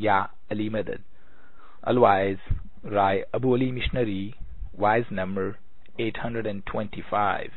Ya Ali Madad. Otherwise, Rai Abu Ali Missionary, wise number 825.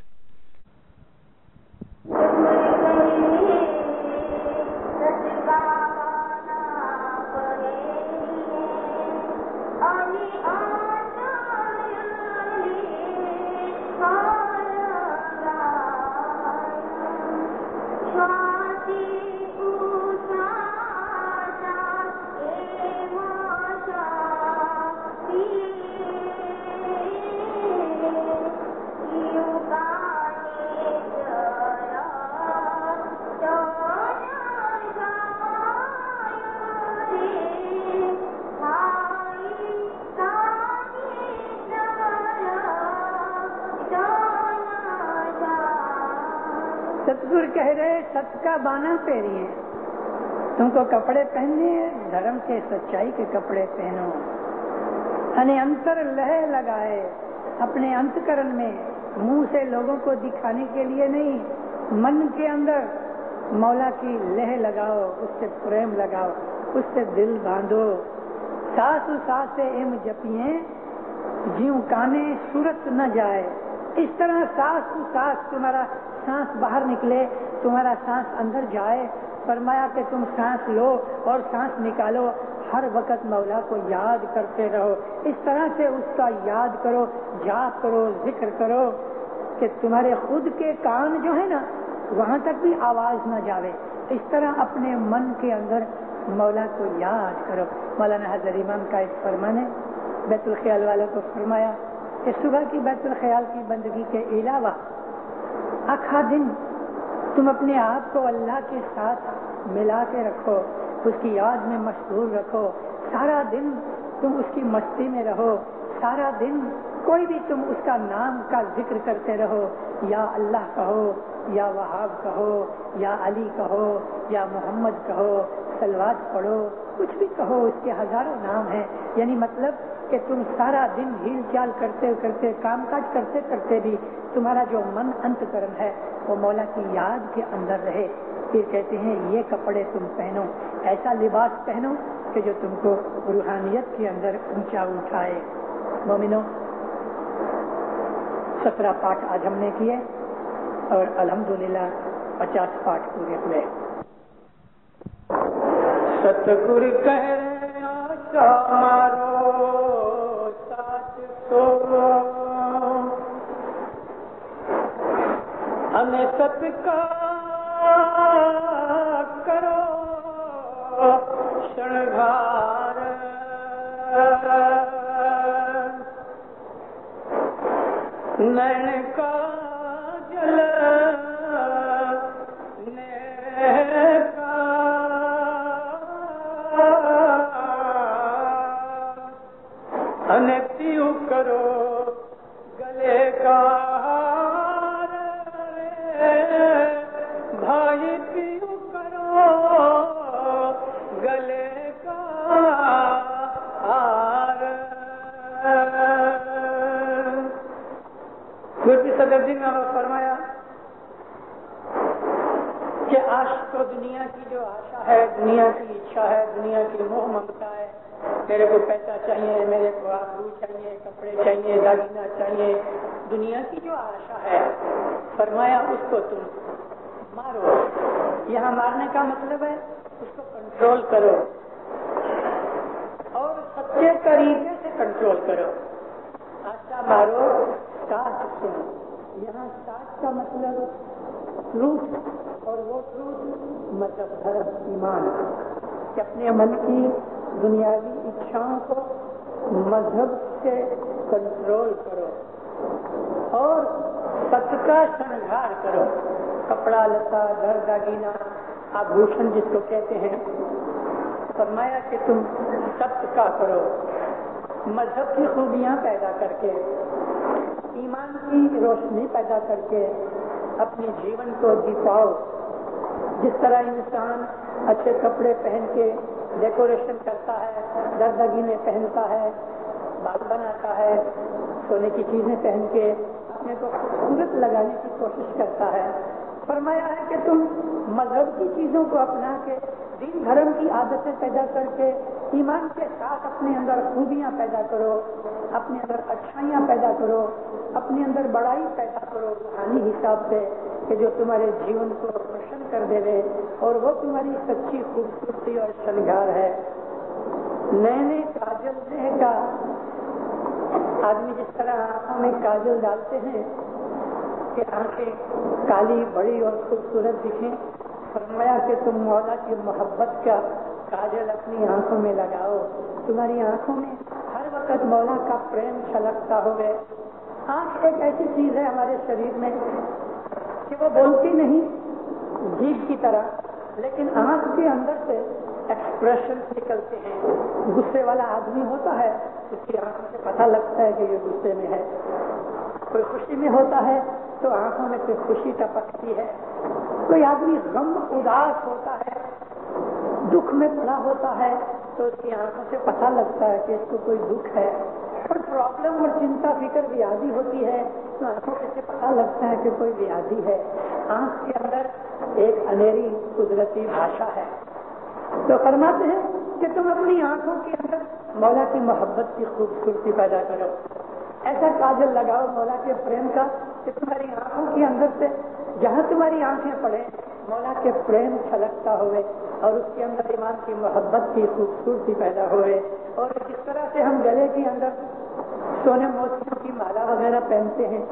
ستگور کہہ رہے ست کا بانا پہریے، تم کو کپڑے پہننے ہیں دھرم کے سچائی کے کپڑے پہنو، یعنی انتر لہے لگائے اپنے انتکرن میں، منہ سے لوگوں کو دکھانے کے لیے نہیں، من کے اندر مولا کی لہ لگاؤ، اس سے پریم لگاؤ، اس سے دل باندھو، ساس ساس سے ایم جپیے جیوں کانے صورت نہ جائے، اس طرح سانس سانس تمہارا سانس باہر نکلے، تمہارا سانس اندر جائے۔ فرمایا کہ تم سانس لو اور سانس نکالو، ہر وقت مولا کو یاد کرتے رہو، اس طرح سے اس کا یاد کرو، جاپ کرو، ذکر کرو کہ تمہارے خود کے کان جو ہے نا وہاں تک بھی آواز نہ جاوے، اس طرح اپنے من کے اندر مولا کو یاد کرو۔ مولانا حضرت امام کا ایک فرمان ہے، بیت الخیال والوں کو فرمایا کہ صبح کی بیت الخیال کی بندگی کے علاوہ آخا دن تم اپنے آپ کو اللہ کے ساتھ ملا کے رکھو، اس کی یاد میں مشغول رکھو، سارا دن تم اس کی مستی میں رہو، سارا دن کوئی بھی تم اس کا نام کا ذکر کرتے رہو، یا اللہ کہو، یا وہاب کہو، یا علی کہو، یا محمد کہو، صلوات پڑھو، کچھ بھی کہو، اس کے ہزاروں نام ہیں، یعنی مطلب کہ تم سارا دن ہیل چال کرتے کرتے کام کاج کرتے کرتے بھی تمہارا جو من انتکرن ہے وہ مولا کی یاد کے اندر رہے۔ پھر کہتے ہیں یہ کپڑے تم پہنو، ایسا لباس پہنو کہ جو تم کو روحانیت کے اندر اونچا اٹھائے۔ مومنو، 17 پاٹ آج ہم نے کیے اور الحمدللہ 50 پاٹ پورے ہوئے۔ ستگور کہہ رہے آشا مارو ساتھ سو، ہمیں ست کا کرو شرگار، نین کا جل انتیو کرو گلے کا ہار، بھائی تیو کرو گلے کا ہار۔ گربی صدر جی نے فرمایا کہ عاشق کو دنیا کی جو آشا ہے، دنیا کی اچھا ہے، دنیا کی موہ ممتا ہے، میرے کو پیسہ چاہیے، میرے کو آبرو چاہیے، کپڑے چاہیے، داگینہ چاہیے، دنیا کی جو آشا ہے، فرمایا اس کو تم مارو۔ یہاں مارنے کا مطلب ہے اس کو کنٹرول کرو اور سچے طریقے سے کنٹرول کرو۔ آشا مارو ساتھ سنو، یہاں ساتھ کا مطلب ٹروتھ، اور وہ ٹروتھ مطلب دھرم، ایمان، کہ اپنے من کی دنیاوی اچھاؤں کو مذہب سے کنٹرول کرو اور ست کا شرنگار کرو، کپڑا لتا، گھر داگینہ، آبھوشن جس کو کہتے ہیں۔ فرمایا کہ تم ست کا کرو، مذہب کی خوبیاں پیدا کر کے، ایمان کی روشنی پیدا کر کے اپنے جیون کو دکھاؤ۔ جس طرح انسان اچھے کپڑے پہن کے ڈیکوریشن کرتا ہے، دردگینے پہنتا ہے، بال بناتا ہے، سونے کی چیزیں پہن کے اپنے کو خوبصورت لگانے کی کوشش کرتا ہے، فرمایا ہے کہ تم مذہب کی چیزوں کو اپنا کے دین دھرم کی عادتیں پیدا کر کے ایمان کے ساتھ اپنے اندر خوبیاں پیدا کرو، اپنے اندر اچھائیاں پیدا کرو، اپنے اندر بڑائی پیدا کرو روحانی حساب سے کہ جو تمہارے جیون کو روشن کر دے گے، اور وہ تمہاری سچی خوبصورتی اور شنگار ہے۔ نئے کاجل نے کا آدمی جس طرح آنکھوں میں کاجل ڈالتے ہیں کہ آنکھیں کالی بڑی اور خوبصورت دکھیں، فرمایا کہ تم مولا کی محبت کا کاجل اپنی آنکھوں میں لگاؤ، تمہاری آنکھوں میں ہر وقت مولا کا پریم چھلکتا ہوئے۔ آنکھ ایک ایسی چیز ہے ہمارے شریر میں کہ وہ بولتی نہیں جیبھ کی طرح، لیکن آنکھ کے اندر سے ایکسپریشن نکلتے ہیں۔ غصے والا آدمی ہوتا ہے، اس کی آنکھوں سے پتہ لگتا ہے کہ یہ غصے میں ہے۔ کوئی خوشی میں ہوتا ہے تو آنکھوں میں سے خوشی ٹپکتی ہے۔ کوئی آدمی غم اداس ہوتا ہے، دکھ میں پڑا ہوتا ہے تو اس کی آنکھوں سے پتہ لگتا ہے کہ اس کو کوئی دکھ ہے۔ اور پرابلم اور چنتا فکر ویادی ہوتی ہے تو آنکھوں سے پتہ لگتا ہے کہ کوئی ویادی ہے۔ آنکھ کے اندر ایک انھیری قدرتی بھاشا ہے۔ تو فرماتے ہیں کہ تم اپنی آنکھوں کے اندر مولا کی محبت کی خوبصورتی پیدا کرو، ایسا کاجل لگاؤ مولا کے پریم کا کہ تمہاری آنکھوں کے اندر سے جہاں تمہاری آنکھیں پڑے مولا کے پریم چھلکتا ہوئے، اور اس کے اندر ایمان کی محبت کی خوبصورتی پیدا ہوئے۔ اور جس طرح سے ہم گلے کے اندر سونے موتیوں کی مالا وغیرہ پہنتے ہیں،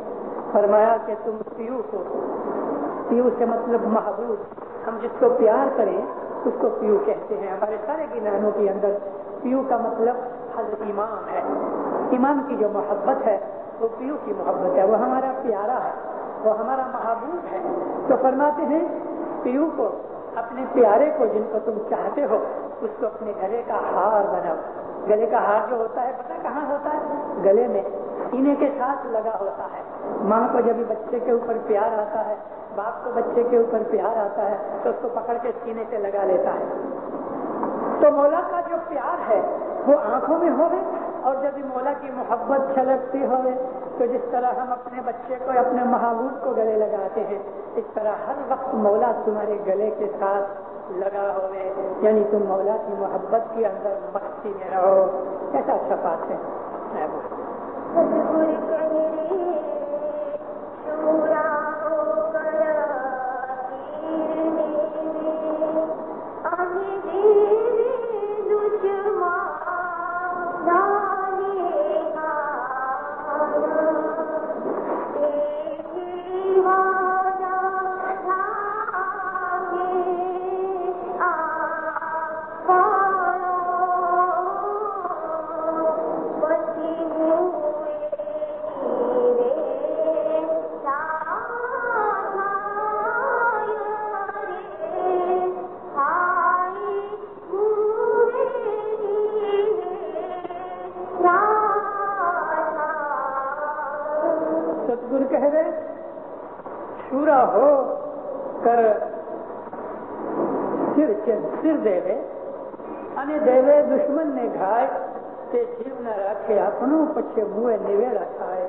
فرمایا کہ تم پیو کو، پیو سے مطلب محبوب، ہم جس کو پیار کریں اس کو پیو کہتے ہیں۔ ہمارے سارے گنانوں کے اندر پیو کا مطلب حضرت ایمان ہے۔ ایمان کی جو محبت ہے وہ پیو کی محبت ہے، وہ ہمارا پیارا ہے، وہ ہمارا محبوب ہے۔ تو فرماتے ہیں پیو کو، اپنے پیارے کو جن کو تم چاہتے ہو، اس کو اپنے گلے کا ہار بناؤ۔ گلے کا ہار جو ہوتا ہے پتہ کہاں ہوتا ہے؟ گلے میں، سینے کے ساتھ لگا ہوتا ہے۔ ماں کو جب بچے کے اوپر پیار آتا ہے، باپ کو بچے کے اوپر پیار آتا ہے تو اس کو پکڑ کے سینے سے لگا لیتا ہے۔ تو مولا کا جو پیار ہے وہ آنکھوں میں ہوئے، اور جب مولا کی محبت چھلکتی ہوئے تو جس طرح ہم اپنے بچے کو اپنے محبوب کو گلے لگاتے ہیں، اس طرح ہر وقت مولا تمہارے گلے کے ساتھ لگا ہوئے، یعنی تم مولا کی محبت کے اندر مستی میں رہو۔ ایسا اچھا بات ہے۔ ستگور کہہ رہے شورا ہو کر سر دیوے અને દેવે દુશ્મન ને ઘાય તે જીવ ન રાખે આપણું પછી મુએ નિવેડા થાય।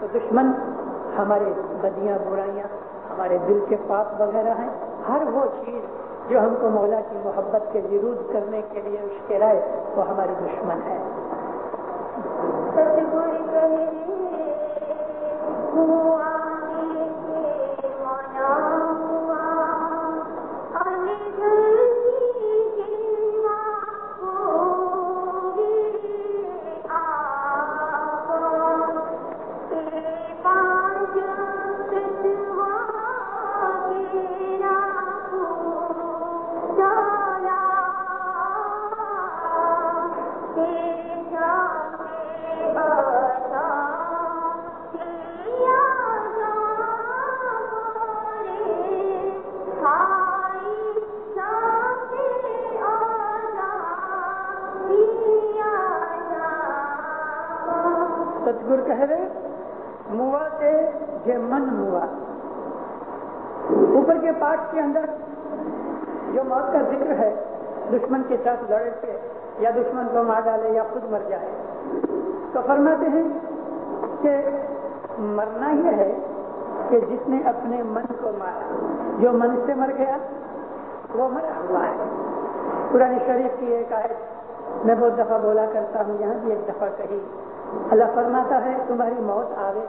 تو دشمن ہمارے بدیاں برائیاں ہمارے دل کے پاپ وغیرہ ہیں. ہر وہ چیز جو ہم کو مولا کی محبت کے ورود کرنے کے لیے اشکرائے وہ ہماری دشمن ہے. ستگور کہہ رہے موا سے جو من ہوا. اوپر کے پاٹ کے اندر جو موت کا ذکر ہے دشمن کے ساتھ لڑے سے یا دشمن کو مار ڈالے یا خود مر جائے تو فرماتے ہیں کہ مرنا یہ ہے کہ جس نے اپنے من کو مارا. جو من سے مر گیا وہ مرا ہوا ہے. قرآن شریف کی ایک آیت میں بہت دفعہ بولا کرتا ہوں, یہاں بھی ایک دفعہ کہی. اللہ فرماتا ہے تمہاری موت آوے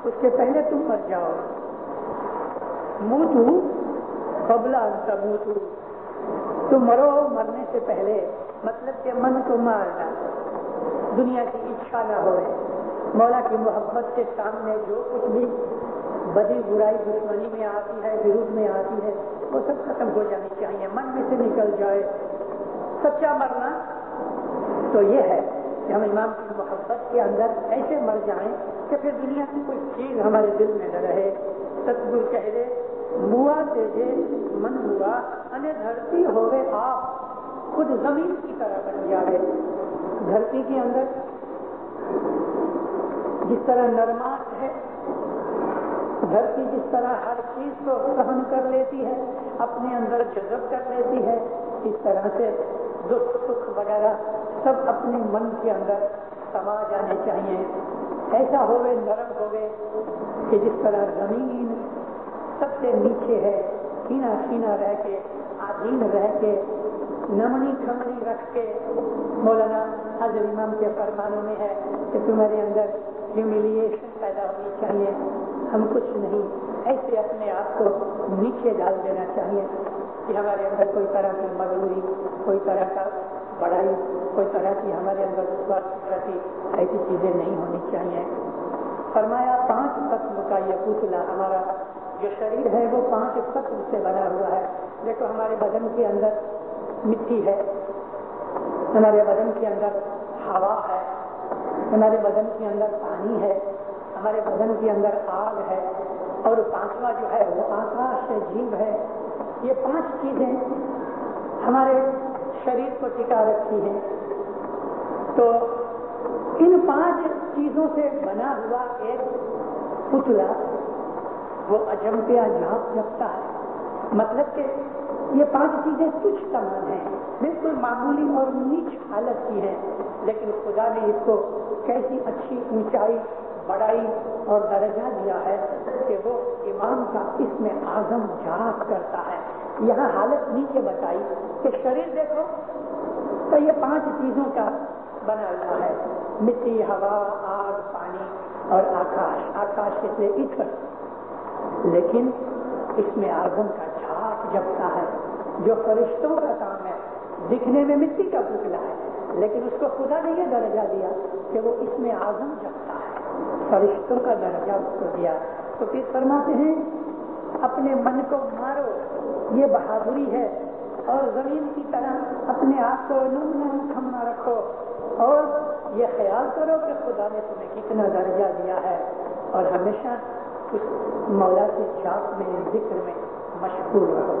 اس کے پہلے تم مر جاؤ. موتو قبل ان تموتو, تم مرو مرنے سے پہلے, مطلب کہ من کو مار ڈالو. دنیا کی اچھا نہ ہوئے, مولا کی محبت کے سامنے جو کچھ بھی بدی برائی دشمنی میں آتی ہے ورود میں آتی ہے وہ سب ختم ہو جانی چاہیے, من میں سے نکل جائے. سچا مرنا تو یہ ہے کہ ہم امام کی محبت کے اندر ایسے مر جائیں کہ پھر دنیا کی کوئی چیز ہمارے دل میں نہ رہے. ستگور کہہ دے موا تیجے من ہوا انہیں دھرتی ہوئے آپ خود زمین کی طرح بن جائے. دھرتی کے اندر جس طرح نرماش ہے, دھرتی جس طرح ہر چیز کو سہن کر لیتی ہے, اپنے اندر جذب کر لیتی ہے, اس طرح سے دکھ سکھ وغیرہ سب اپنے من کے اندر سما جانے چاہیے. ایسا ہوئے نرم ہوئے کہ جس طرح زمین سب سے نیچے ہے, کھینا کھینا رہ کے آدھین رہ کے نمنی کھمنی رکھ کے. مولانا حضرت امام کے فرمانوں میں ہے کہ تمہارے اندر ہیوملیشن پیدا ہونی چاہیے. ہم کچھ نہیں ایسے اپنے آپ کو نیچے ڈال دینا چاہیے کہ ہمارے اندر کوئی طرح کی مغروری, کوئی طرح کا بڑائی, کوئی طرح کی ہمارے اندر رہتی ایسی چیزیں نہیں ہونی چاہیے. فرمایا 5 قسم کا یہ پتلا, ہمارا جو شریر ہے وہ 5 قسم سے بنا ہوا ہے. دیکھو ہمارے بدن کے اندر مٹی ہے, ہمارے بدن کے اندر ہوا ہے, ہمارے بدن کے اندر پانی ہے, ہمارے بدن کے اندر آگ ہے, اور 5واں جو ہے وہ آکاش ہے, جیو ہے. یہ 5 چیزیں ہمارے شریر کو ٹکا رکھی ہیں. تو ان 5 چیزوں سے بنا ہوا ایک پتلا وہ اجمپیا جھانپ جپتا ہے. مطلب کہ یہ 5 چیزیں تجھ تمام ہیں, بالکل معمولی اور نیچ حالت کی ہیں, لیکن خدا نے اس کو کیسی اچھی اونچائی بڑائی اور درجہ دیا ہے کہ وہ امام کا اسم اعظم جھانک کرتا ہے. یہاں حالت نیچے بتائی کہ شریر دیکھو تو یہ 5 چیزوں کا بنا ہوا ہے, مٹی, ہوا, آگ, پانی اور آکاش. آکاش سے ایتھر, لیکن اس میں اعظم کا جھانک جبتا ہے جو فرشتوں کا کام ہے. دکھنے میں مٹی کا پتلا ہے لیکن اس کو خدا نے یہ درجہ دیا کہ وہ اس میں اعظم جبتا ہے, فرشتوں کا درجہ اس کو دیا. تو پھر فرماتے ہیں اپنے من کو مارو, یہ بہادری ہے, اور زمین کی طرح اپنے آپ کو نم کھمنا رکھو, اور یہ خیال کرو کہ خدا نے تمہیں کتنا درجہ دیا ہے, اور ہمیشہ اس مولا کے جاپ میں ذکر میں مشغول رہو.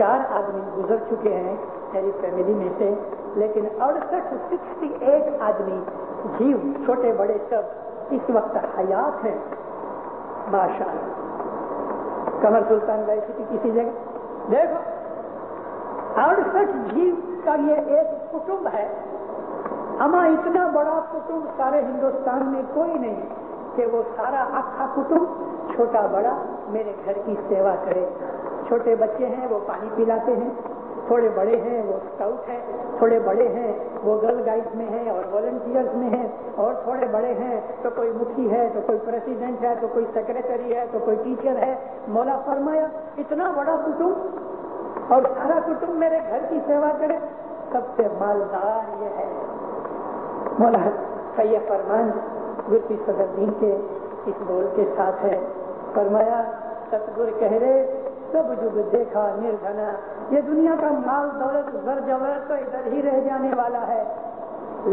4 آدمی گزر چکے ہیں میری فیملی میں سے، لیکن 68 آدمی جیو چھوٹے بڑے سب اس وقت حیات ہیں ماشاءاللہ۔ قمر سلطان گئے تھے کسی جگہ، دیکھو 68 جیو کا یہ ایک کٹمب ہے، اما اتنا بڑا کٹمب سارے ہندوستان میں کوئی نہیں کہ وہ سارا آخا کٹمب چھوٹا بڑا میرے گھر کی سیوا کرے۔ چھوٹے بچے ہیں وہ پانی پلاتے ہیں، تھوڑے بڑے ہیں وہ اسکاؤٹ ہیں، تھوڑے بڑے ہیں وہ گرل گائیڈ میں ہیں اور والنٹیئرز میں ہیں، اور تھوڑے بڑے ہیں تو کوئی مکھی ہے تو کوئی پریزیڈنٹ ہے تو کوئی سیکریٹری ہے تو کوئی ٹیچر ہے۔ مولا فرمایا اتنا بڑا کٹمب اور سارا کٹمب میرے گھر کی سیوا کرے، سب سے مالدار یہ ہے۔ مولا کا یہ فرمان گرتی صدر دین کے اس بول کے ساتھ ہے، فرمایا ستگر کہہ رہے سب جگ دیکھا نردھنا، یہ دنیا کا مال دولت زر جوہر تو ادھر ہی رہ جانے والا ہے،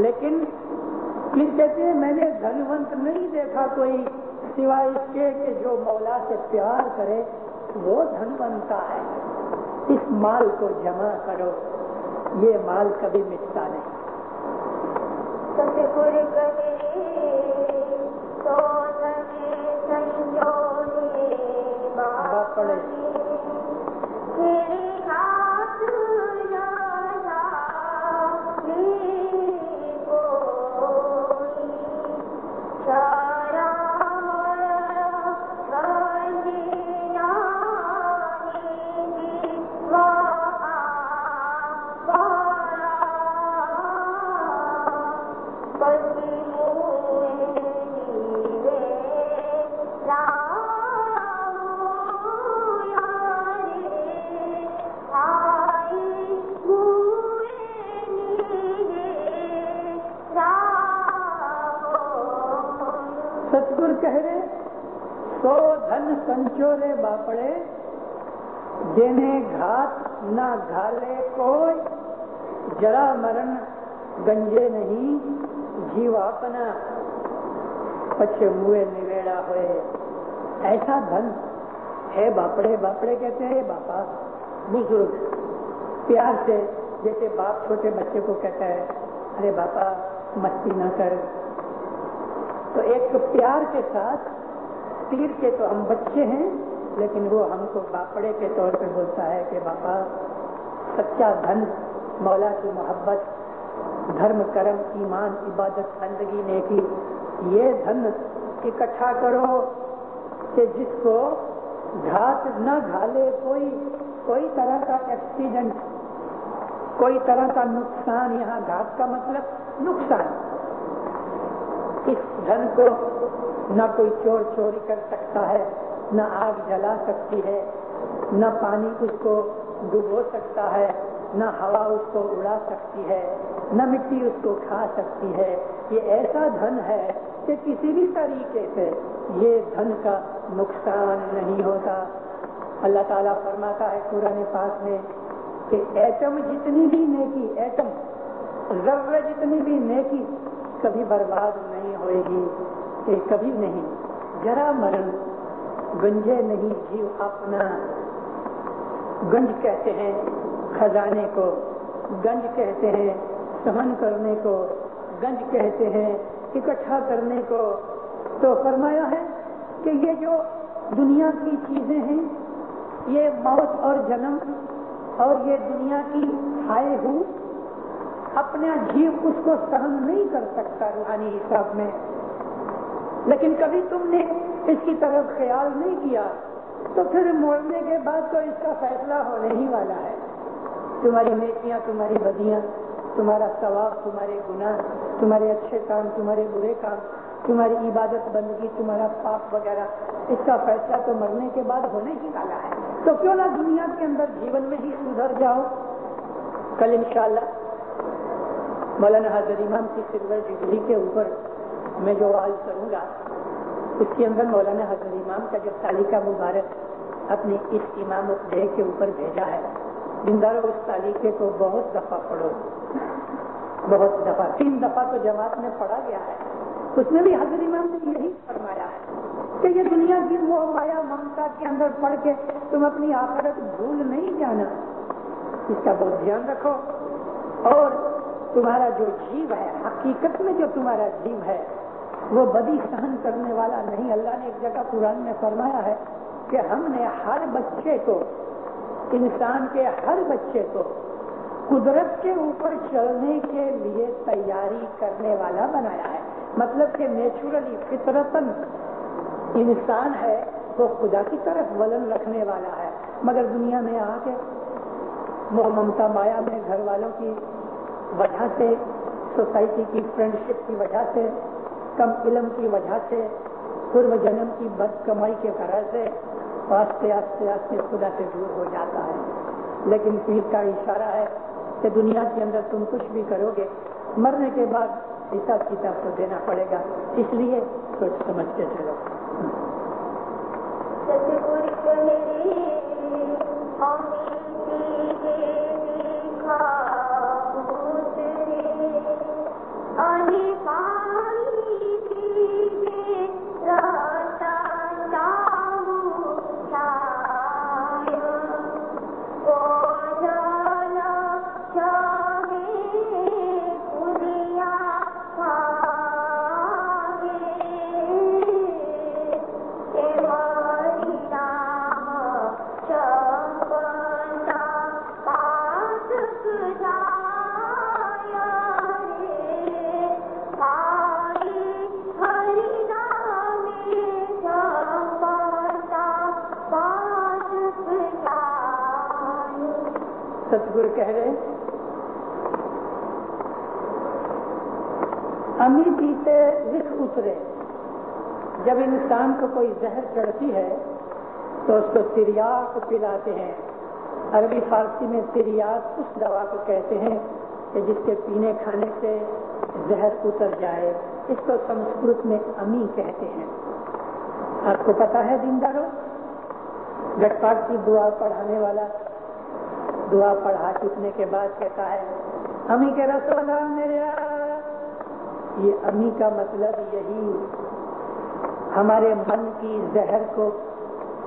لیکن پھر کہتے ہیں میں نے دھنونت نہیں دیکھا کوئی سوائے اس کے کہ جو مولا سے پیار کرے وہ دھنونتا ہے۔ اس مال کو جمع کرو، یہ مال کبھی مٹتا نہیں۔ ستگور کہے تو سنجونے باپڑے تیرے ہاتھ راجا کوئی چارہ ستگر کہہ رہے سو دھن سنچورے باپڑے، دینے گھات نہ گھالے کوئی، جرا مرن گنجے نہیں جیو اپنا، پچھے موئے نویڑا ہوئے۔ ایسا دھن ہے باپڑے، باپڑے کہتے ہیں باپا بزرگ، پیار سے جیسے باپ چھوٹے بچے کو کہتا ہے ارے باپا مستی نہ کر، تو ایک پیار کے ساتھ تیر کے تو ہم بچے ہیں لیکن وہ ہم کو باپڑے کے طور پہ بولتا ہے کہ باپا سچا دھن مولا کی محبت، دھرم کرم ایمان عبادت بندگی نیکی، یہ دھن اکٹھا کرو کہ جس کو گھات نہ گھالے کوئی طرح کا ایکسیڈنٹ، کوئی طرح کا نقصان، یہاں گھات کا مطلب نقصان، اس دھن کو نہ کوئی چور چوری کر سکتا ہے، نہ آگ جلا سکتی ہے، نہ پانی اس کو ڈبو سکتا ہے، نہ ہوا اس کو اڑا سکتی ہے، نہ مٹی اس کو کھا سکتی ہے۔ یہ ایسا دھن ہے کہ کسی بھی طریقے سے یہ دھن کا نقصان نہیں ہوتا۔ اللہ تعالیٰ فرماتا ہے قرآن پاک میں کہ ایٹم جتنی بھی نیکی، ایٹم ذرہ جتنی بھی نیکی کبھی برباد نہیں ہوئے گی، کہ کبھی نہیں، جرا مرن گنجے نہیں جیو اپنا۔ گنج کہتے ہیں خزانے کو، گنج کہتے ہیں سہن کرنے کو، گنج کہتے ہیں اکٹھا کرنے کو۔ تو فرمایا ہے کہ یہ جو دنیا کی چیزیں ہیں، یہ موت اور جنم اور یہ دنیا کی ہائے ہو، اپنا جیو اس کو سہن نہیں کر سکتا روحانی حساب میں، لیکن کبھی تم نے اس کی طرف خیال نہیں کیا تو پھر مرنے کے بعد تو اس کا فیصلہ ہونے ہی والا ہے۔ تمہاری نیکیاں، تمہاری بدیاں، تمہارا ثواب، تمہارے گناہ، تمہارے اچھے کام، تمہارے برے کام، تمہاری عبادت بندگی، تمہارا پاپ وغیرہ، اس کا فیصلہ تو مرنے کے بعد ہونے ہی والا ہے۔ تو کیوں نہ دنیا کے اندر جیون میں ہی سدھر جاؤ۔ کل انشاءاللہ مولانا حاضر امام کی سلور جوبلی کے اوپر میں جو وعظ کروں گا، اس کے اندر مولانا حاضر امام کا جو تالیکہ مبارک اپنی اس امامت ڈے کے اوپر بھیجا ہے، دینداروں اس تالیکے کو بہت دفعہ پڑھو، بہت دفعہ، 3 دفعہ تو جماعت میں پڑھا گیا ہے۔ اس میں بھی حضرت امام نے یہی فرمایا ہے کہ یہ دنیا کی موہ مایا ممتا کے اندر پڑھ کے تم اپنی آخرت بھول نہیں جانا، اس کا بہت دھیان رکھو. اور تمہارا جو جیو ہے، حقیقت میں جو تمہارا جیو ہے وہ بدی سہن کرنے والا نہیں. اللہ نے ایک جگہ قرآن میں فرمایا ہے کہ ہم نے ہر بچے کو، انسان کے ہر بچے کو قدرت کے اوپر چلنے کے لیے تیاری کرنے والا بنایا ہے. مطلب کہ نیچرلی فطرتاً انسان ہے وہ خدا کی طرف ولن رکھنے والا ہے، مگر دنیا میں آ کے ممتا مایا میں گھر والوں کی وجہ سے، سوسائٹی کی فرینڈشپ کی وجہ سے، کم علم کی وجہ سے، پورو جنم کی بد کمائی کے غرض سے آہستہ آہستہ آہستہ خدا سے دور ہو جاتا ہے. لیکن پیر کا اشارہ ہے کہ دنیا کے اندر تم کچھ بھی کرو گے، مرنے کے بعد حساب کتاب تو دینا پڑے گا. اس لیے سوچ سمجھ کے چلو. ستگور کہے ستگور کہہ رہے امی پیتے وش اترے. جب انسان کو کوئی زہر چڑھتی ہے تو اس کو تریاق پلاتے ہیں. عربی فارسی میں تریاق اس دوا کو کہتے ہیں کہ جس کے پینے کھانے سے زہر اتر جائے. اس کو سنسکرت میں امی کہتے ہیں. آپ کو پتا ہے دیندارو، گٹ پاٹ کی دعا پڑھانے والا دعا پڑھا چکنے کے بعد کہتا ہے امی کے رسول میرے. یہ امی کا مطلب یہی ہمارے من کی زہر کو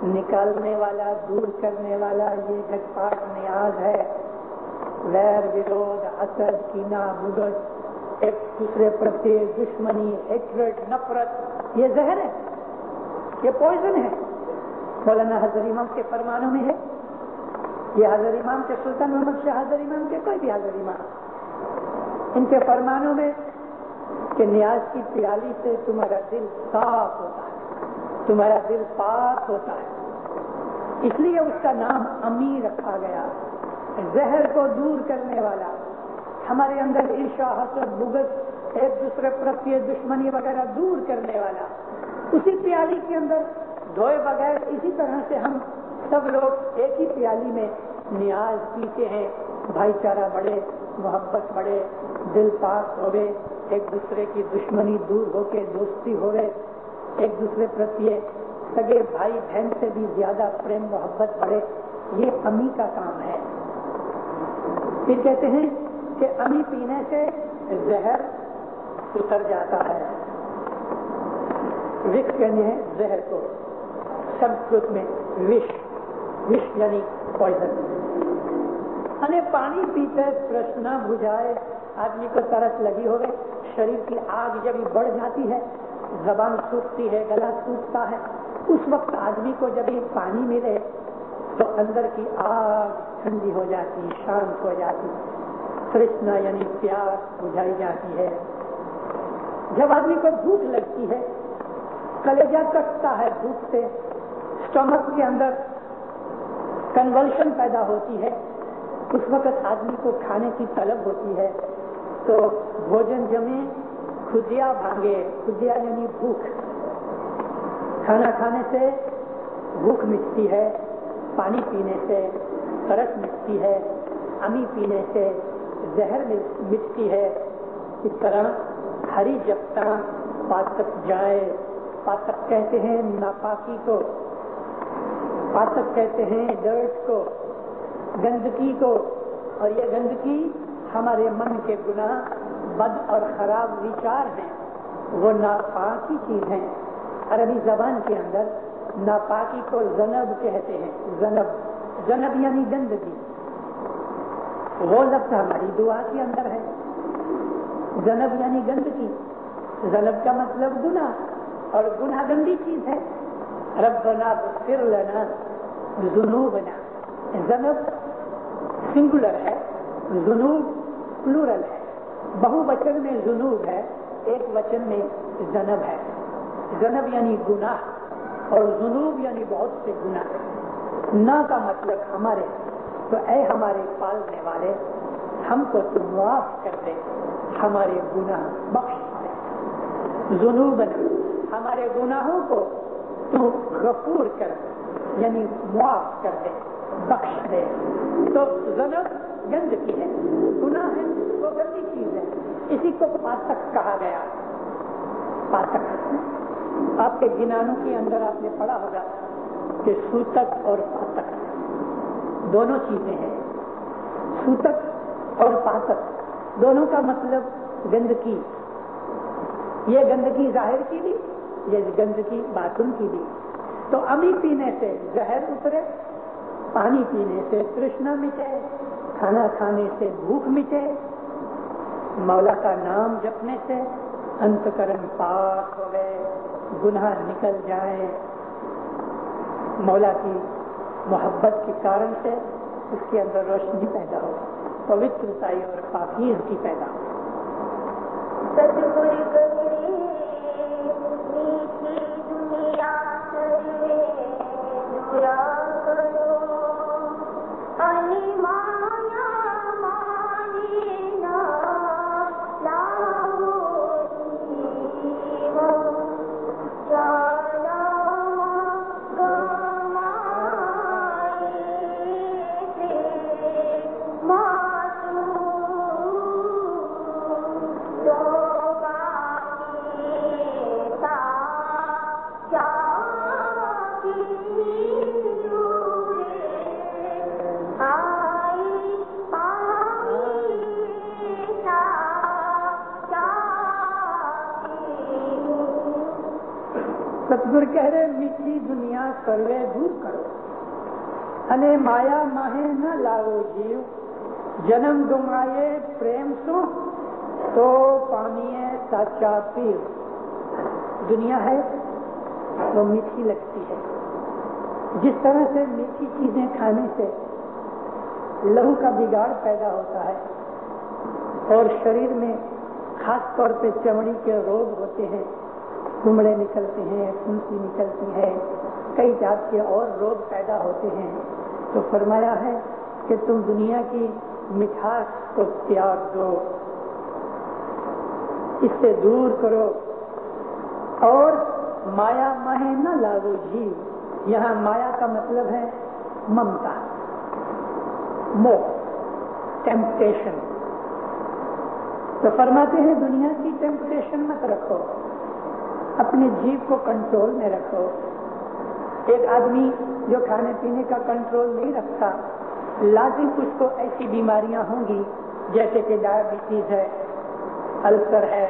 نکالنے والا، دور کرنے والا یہ گٹ پاٹ نیاز ہے. ویر ورود، حسد، کینہ، بغض، ایک دوسرے پرتی دشمنی، ہیٹریٹ، نفرت، یہ زہر ہے، یہ پوائزن ہے. مولانا حضرت امام کے فرمانوں میں ہے. یہ حضرت امام کے سلطان محمد شاہ حضرت امام کے کوئی بھی حضرت امام، ان کے فرمانوں میں کہ نیاز کی پیالی سے تمہارا دل صاف ہوتا ہے، تمہارا دل پاک ہوتا ہے. اس لیے اس کا نام امی رکھا گیا. زہر کو دور کرنے والا، ہمارے اندر عرشا، حسد، بغض، ایک دوسرے پرتی دشمنی وغیرہ دور کرنے والا. اسی پیالی کے اندر دھوئے بغیر اسی طرح سے ہم سب لوگ ایک ہی پیالی میں نیاز پیتے ہیں. بھائی چارہ بڑھے، محبت بڑھے، دل پاک ہوئے، ایک دوسرے کی دشمنی دور ہو کے دوستی ہوئے، ایک دوسرے پرتی سگے بھائی بہن سے بھی زیادہ پریم محبت بڑھے. یہ امی کا کام ہے. پھر کہتے ہیں کہ امی پینے سے زہر اتر جاتا ہے. وش کہتے ہیں زہر کو، سنسکرت میں وش یعنی پوائزن. پانی پیتے ترشنا بجھائے. آدمی کو ترس لگی ہوگی، شریر کی آگ جب بڑھ جاتی ہے، زبان سوکھتی ہے، گلا سوکھتا ہے، اس وقت آدمی کو جب یہ پانی ملے تو اندر کی آگ ٹھنڈی ہو جاتی، شانت ہو جاتی، ترشنا یعنی پیاس بجھائی جاتی ہے. جب آدمی کو بھوک لگتی ہے، کلیجہ کٹتا ہے بھوک سے، اسٹمک کے اندر کنولشن پیدا ہوتی ہے، اس وقت آدمی کو کھانے کی طلب ہوتی ہے. تو بھوجن جمے کھدیا بھانگے. کھدیا یعنی بھوک. کھانا کھانے سے بھوک مٹتی ہے، پانی پینے سے ترس مٹتی ہے، امی پینے سے زہر مٹتی ہے. اس طرح ہری جپتا پاتک جائے. پاتک کہتے ہیں ناپاکی کو، پاتک کہتے ہیں ڈرٹ کو، گندگی کو. اور یہ گندگی ہمارے من کے گناہ، بد اور خراب وچار ہیں، وہ ناپاکی چیز ہیں. عربی زبان کے اندر ناپاکی کو زنب کہتے ہیں. زنب یعنی گندگی. وہ لفظ ہماری دعا کے اندر ہے. ذنب یعنی گندگی. ذنب کا مطلب گناہ، اور گناہ گندی چیز ہے. ربنا اغفر لنا ذنوبنا. ذنب سنگولر ہے، ذنوب پلورل ہے. بہو وچن میں ذنوب ہے، ایک وچن میں ذنب ہے. ذنب یعنی گناہ اور ذنوب یعنی بہت سے گناہ. نا کا مطلب ہمارے. تو اے ہمارے پالنے والے، ہم کو تو معاف کر دے، ہمارے گناہ بخش دے. ذنوبنا، ہمارے گناہوں کو تو غفور کر دے، یعنی معاف کر دے، بخش دے. تو ذنب گندگی ہے، گناہ ہے، وہ گندی چیز ہے. اسی کو پاتک کہا گیا. پاتک آپ کے گنانوں کے اندر آپ نے پڑھا ہوگا کہ سوتک اور پاتک دونوں چیزیں ہیں. سوتک اور پاتک دونوں کا مطلب گندگی. یہ گندگی ظاہر کی بھی، یہ گندگی باطن کی بھی. تو امی پینے سے زہر اترے، پانی پینے سے ترشنا مٹے، کھانا کھانے سے بھوک مٹے، مولا کا نام جپنے سے انتکرن پاک ہو گئے، گناہ نکل جائیں، مولا کی محبت کے کارن سے اس کے اندر روشنی پیدا ہو، پوترتائی اور پاکیزگی پیدا ہو. ستگور گہرے میٹھی دنیا کرے دورا کرو، انی مایا مانی نا لاؤ جیو جانا گمائے سے معصوم ستگور کہہ رہے میٹھی دنیا سروے دور کرو، انے مایا ماہے نہ لاؤ جیو، جنم گمائے پریم سو تو پانی سچا پیو. دنیا ہے وہ میٹھی لگتی ہے. جس طرح سے میٹھی چیزیں کھانے سے لہو کا بگاڑ پیدا ہوتا ہے اور شریر میں خاص طور پہ چمڑی کے روگ ہوتے ہیں، کمڑے نکلتے ہیں، پھنسی نکلتی ہے، کئی جات کے اور روگ پیدا ہوتے ہیں. تو فرمایا ہے کہ تم دنیا کی مٹھاس کو تیاگ دو، اس سے دور کرو. اور مایا ماہے نہ لاگو جیو. یہاں مایا کا مطلب ہے ممتا، موہ، ٹیمپٹیشن. تو فرماتے ہیں دنیا کی ٹیمپٹیشن مت رکھو، اپنی جیب کو کنٹرول میں رکھو. ایک آدمی جو کھانے پینے کا کنٹرول نہیں رکھتا، لازم اس کو ایسی بیماریاں ہوں گی جیسے کہ ڈائبٹیز ہے، السر ہے،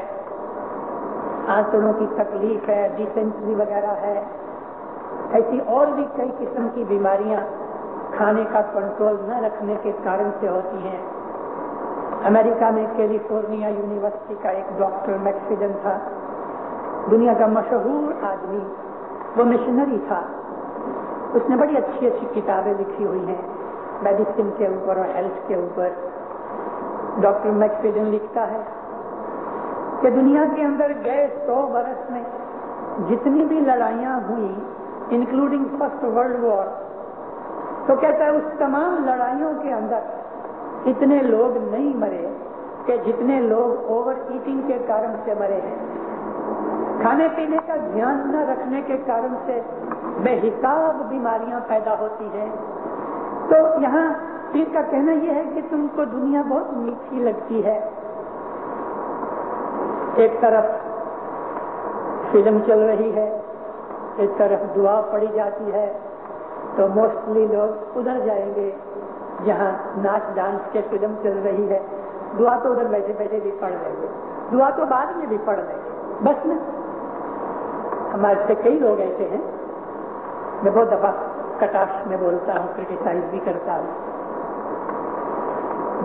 آنتڑوں کی تکلیف ہے، ڈیسینٹری وغیرہ ہے. ایسی اور بھی کئی قسم کی بیماریاں کھانے کا کنٹرول نہ رکھنے کے کارن سے ہوتی ہیں. امریکہ میں کیلیفورنیا یونیورسٹی کا ایک ڈاکٹر میکسیڈن تھا، دنیا کا مشہور آدمی. وہ مشنری تھا. اس نے بڑی اچھی اچھی کتابیں لکھی ہوئی ہیں میڈیسن کے اوپر اور ہیلتھ کے اوپر. ڈاکٹر میکسیڈن لکھتا ہے کہ دنیا کے اندر گئے 100 برس میں جتنی بھی لڑائیاں ہوئیں انکلوڈنگ فرسٹ ورلڈ وار، تو کہتا ہے اس تمام لڑائیوں کے اندر اتنے لوگ نہیں مرے کہ جتنے لوگ اوور ایٹنگ کے کارن سے مرے ہیں. کھانے پینے کا دھیان نہ رکھنے کے کارن سے بے حساب بیماریاں پیدا ہوتی ہیں. تو یہاں پیر کا کہنا یہ ہے کہ تم کو دنیا بہت میٹھی لگتی ہے. ایک طرف فلم چل رہی ہے، ایک طرف دعا پڑھی جاتی ہے، تو موسٹلی لوگ ادھر جائیں گے جہاں ناچ ڈانس کے فلم چل رہی ہے. دعا تو ادھر بیٹھے بیٹھے بھی پڑھ لیں گے، دعا تو بعد میں بھی پڑھ لیں گے بس نا. ہمارے سے کئی لوگ ایسے ہیں، میں بہت دفعہ کٹاش میں بولتا ہوں، کرٹیسائز بھی کرتا ہوں.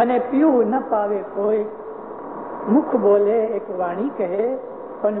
અને પીવું ન પાવે કોઈ, મુખ બોલે એક વાણી કહે પણ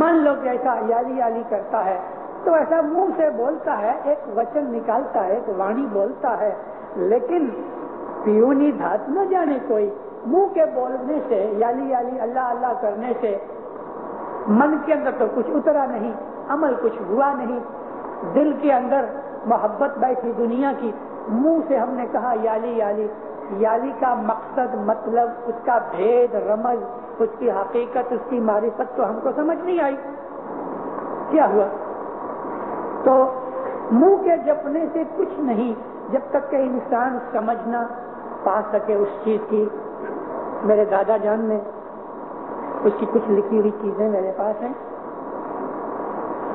مان لو کہ ایسا یالی یالی کرتا ہے تو ایسا منہ سے بولتا ہے، ایک وچن نکالتا ہے، ایک وانی بولتا ہے، لیکن پیونی دھات نہ جانے کوئی، منہ کے بولنے سے، یالی یالی اللہ اللہ کرنے سے من کے اندر تو کچھ اترا نہیں، عمل کچھ ہوا نہیں، دل کے اندر محبت بیٹھی دنیا کی، منہ سے ہم نے کہا یالی یالی، یالی کا مقصد، مطلب، اس کا بھید، رمز، اس کی حقیقت، اس کی معرفت تو ہم کو سمجھ نہیں آئی، کیا ہوا؟ تو منہ کے جپنے سے کچھ نہیں جب تک کہ انسان سمجھنا پا سکے اس چیز کی۔ میرے دادا جان نے اس کی کچھ لکھی ہوئی چیزیں میرے پاس ہیں۔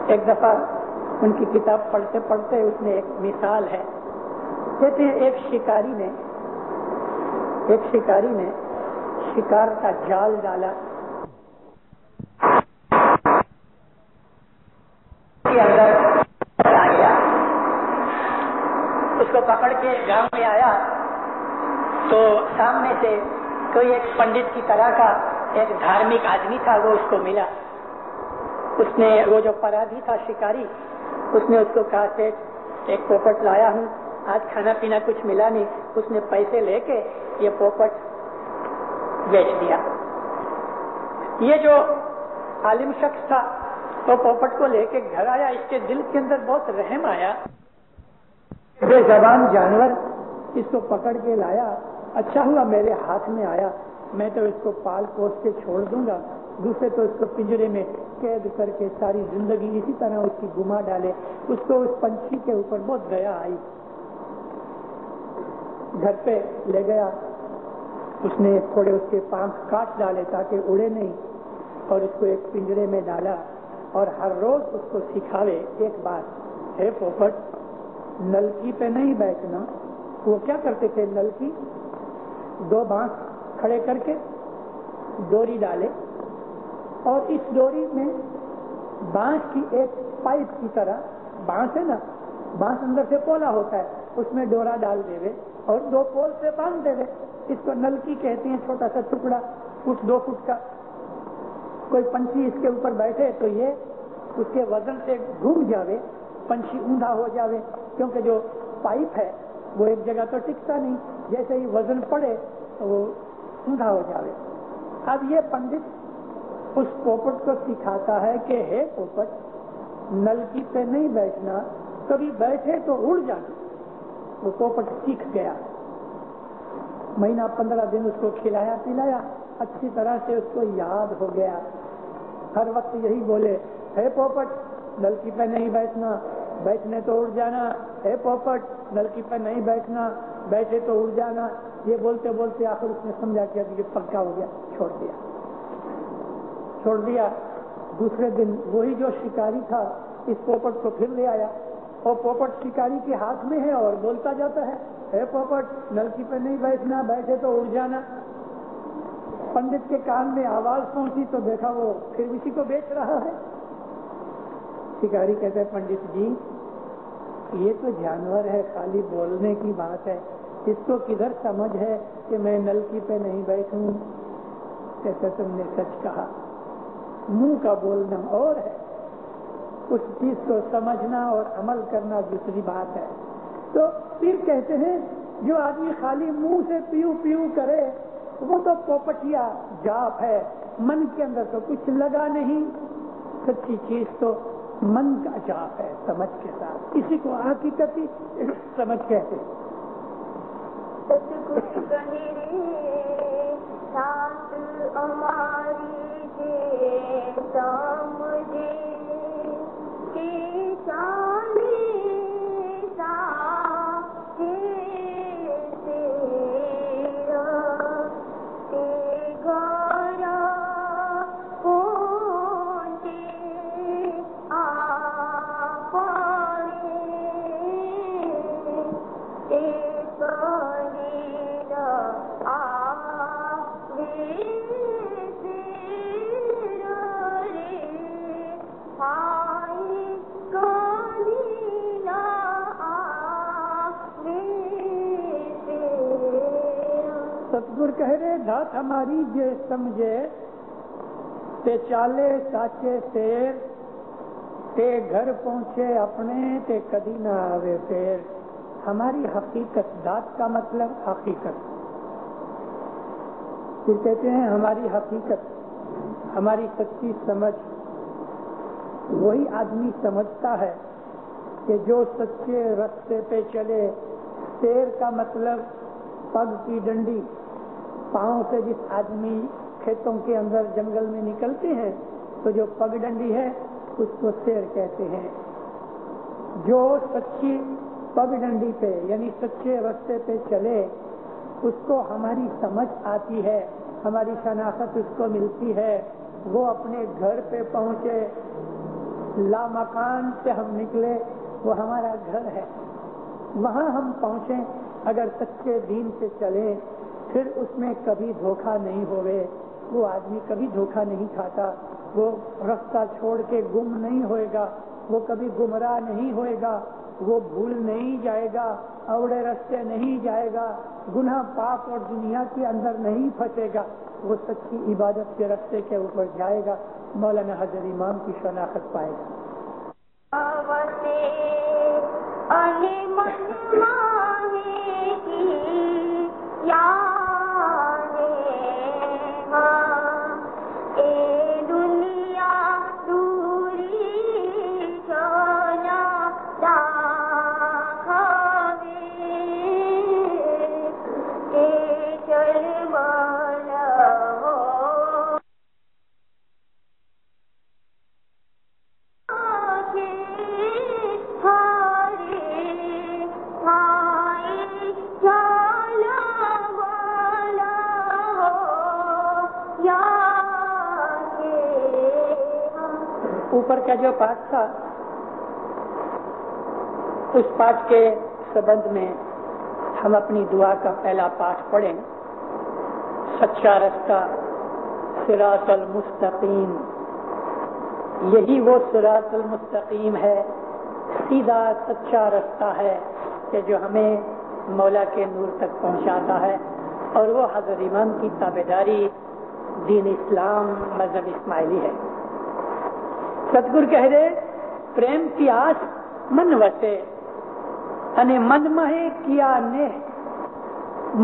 ایک دفعہ ان کی کتاب پڑھتے پڑھتے اس میں ایک مثال ہے، کہتے ہیں ایک شکاری نے شکار کا جال ڈالا، کے اندر آ گیا، اس کو پکڑ کے گاؤں میں آیا تو سامنے سے کوئی ایک پنڈت کی طرح کا ایک دھارمک آدمی تھا، وہ اس کو ملا۔ اس نے، وہ جو پرادھی تھا شکاری، اس نے اس کو کہا کہ ایک پوپٹ لایا ہوں، آج کھانا پینا کچھ ملا نہیں۔ اس نے پیسے لے کے یہ پوپٹ بیچ دیا۔ یہ جو عالم شخص تھا وہ پوپٹ کو لے کے گھر آیا، اس کے دل کے اندر بہت رحم آیا، بے زبان جانور اس کو پکڑ کے لایا، اچھا ہوا میرے ہاتھ میں آیا، میں تو اس کو پال پوس کے چھوڑ دوں گا، دوسرے تو اس کو پنجرے میں قید کر کے ساری زندگی اسی طرح اس کی گما ڈالے۔ اس کو اس پنچھی کے اوپر بہت دیا آئی، گھر پہ لے گیا، اس نے تھوڑے اس کے پانکھ کاٹ ڈالے تاکہ اڑے نہیں، اور اس کو ایک پنجرے میں ڈالا، اور ہر روز اس کو سکھاوے ایک بات، ہے پوپٹ نلکی پہ نہیں بیٹھنا۔ وہ کیا کرتے تھے، نلکی دو بانس کھڑے کر کے ڈوری ڈالے، اور اس ڈوری میں بانس کی ایک پائپ کی طرح، بانس ہے نا، بانس اندر سے پولا ہوتا ہے، اس میں ڈورا ڈال دے وے اور دو پول سے باندھ دے وے، اس کو نلکی کہتے ہیں۔ چھوٹا سا ٹکڑا 1-2 فٹ کا، کوئی پنچھی اس کے اوپر بیٹھے تو یہ اس کے وزن سے گھوم جاوے، پنچھی اوندا ہو جاوے، کیونکہ جو پائپ ہے وہ ایک جگہ تو ٹکتا نہیں، جیسے ہی وزن پڑے تو وہ اوندا ہو جاوے۔ اب یہ پنڈت اس پوپٹ کو سکھاتا ہے کہ ہے پوپٹ نلکی پہ نہیں بیٹھنا، کبھی بیٹھے تو اڑ جانا۔ وہ پوپٹ سیکھ گیا، مہینہ 15 دن اس کو کھلایا پلایا، اچھی طرح سے اس کو یاد ہو گیا، ہر وقت یہی بولے، ہے پوپٹ نلکی پہ نہیں بیٹھنا، بیٹھنے تو اڑ جانا، ہے پوپٹ نلکی پہ نہیں بیٹھنا، بیٹھے تو اڑ جانا۔ یہ بولتے بولتے آخر اس نے سمجھا کہ اب یہ پکا ہو گیا، چھوڑ دیا۔ دوسرے دن وہی جو شکاری تھا اس پوپٹ کو پھر لے آیا، اور پوپٹ شکاری کے ہاتھ میں ہے اور بولتا جاتا ہے پوپٹ نلکی پہ نہیں بیٹھنا، بیٹھے تو اڑ جانا۔ پنڈت کے کان میں آواز پہنچی تو دیکھا وہ پھر اسی کو بیچ رہا ہے۔ شکاری کہتے ہیں پنڈت جی یہ تو جانور ہے، خالی بولنے کی بات ہے، اس کو کدھر سمجھ ہے کہ میں نلکی پہ نہیں بیٹھوں؟ کہتے تم نے سچ کہا، منہ کا بولنا اور ہے، اس چیز کو سمجھنا اور عمل کرنا دوسری بات ہے۔ تو پھر کہتے ہیں جو آدمی خالی منہ سے پیو پیو کرے وہ تو پوپٹیا جاپ ہے، من کے اندر تو کچھ لگا نہیں۔ سچی چیز تو من کا جاپ ہے، سمجھ کے ساتھ، اسی کو حقیقتی سمجھ کہتے ہیں۔ ستگور کہہ رہے دھات ہماری یہ سمجھے تے چالے ساچے سیر تے گھر پہنچے اپنے تے کدی نہ آوے پھر. ہماری حقیقت، ذات کا مطلب حقیقت. پھر کہتے ہیں ہماری حقیقت، ہماری سچی سمجھ وہی آدمی سمجھتا ہے کہ جو سچے راستے پہ چلے. سیر کا مطلب پگ کی ڈنڈی، پاؤں سے جس آدمی کھیتوں کے اندر جنگل میں نکلتے ہیں تو جو پگ ڈنڈی ہے اس کو سیر کہتے ہیں. جو سچی پگ ڈنڈی پہ یعنی سچے راستے پہ چلے اس کو ہماری سمجھ آتی ہے، ہماری شناخت اس کو ملتی ہے. وہ اپنے گھر پہ پہنچے، لامکان سے ہم نکلے، وہ ہمارا گھر ہے، وہاں ہم پہنچیں. اگر سچے دین سے چلیں پھر اس میں کبھی دھوکہ نہیں ہوئے. وہ آدمی کبھی دھوکہ نہیں کھاتا، وہ راستہ چھوڑ کے گم نہیں ہوئے گا، وہ کبھی گمراہ نہیں ہوئے گا، وہ بھول نہیں جائے گا، اوڑے راستے نہیں جائے گا، گناہ پاپ اور دنیا کے اندر نہیں پھنسے گا. وہ سچی عبادت کے راستے کے اوپر جائے گا، مولانا حضرت امام کی شناخت پائے گا. اوپر کا جو پاٹ تھا اس پاٹ کے سبند میں ہم اپنی دعا کا پہلا پاٹ پڑھیں. سچا رستہ صراط المستقیم، یہی وہ صراط المستقیم ہے، سیدھا سچا رستہ ہے کہ جو ہمیں مولا کے نور تک پہنچاتا ہے. اور وہ حضرت امام کی تابعداری دین اسلام مذہب اسماعیلی ہے. ستگور کہہ دے پریم کی آس من وسے انے من مہے کیا نے.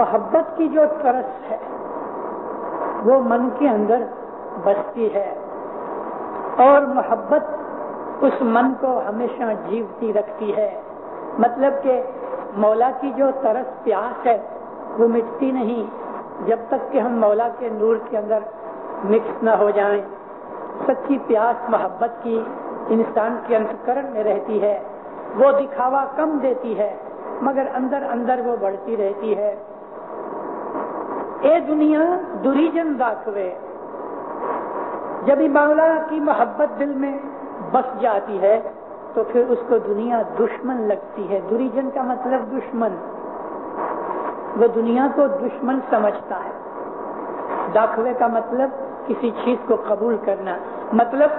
محبت کی جو ترس ہے وہ من کے اندر بستی ہے اور محبت اس من کو ہمیشہ جیوتی رکھتی ہے. مطلب کہ مولا کی جو ترس پیاس ہے وہ مٹتی نہیں جب تک کہ ہم مولا کے نور کے اندر مکس نہ ہو جائیں. سچی پیاس محبت کی انسان کے انتکرن میں رہتی ہے، وہ دکھاوا کم دیتی ہے مگر اندر اندر وہ بڑھتی رہتی ہے. اے دنیا دریجن داکھوے، جب مولا کی محبت دل میں بس جاتی ہے تو پھر اس کو دنیا دشمن لگتی ہے. دریجن کا مطلب دشمن، وہ دنیا کو دشمن سمجھتا ہے. داکھوے کا مطلب کسی چیز کو قبول کرنا، مطلب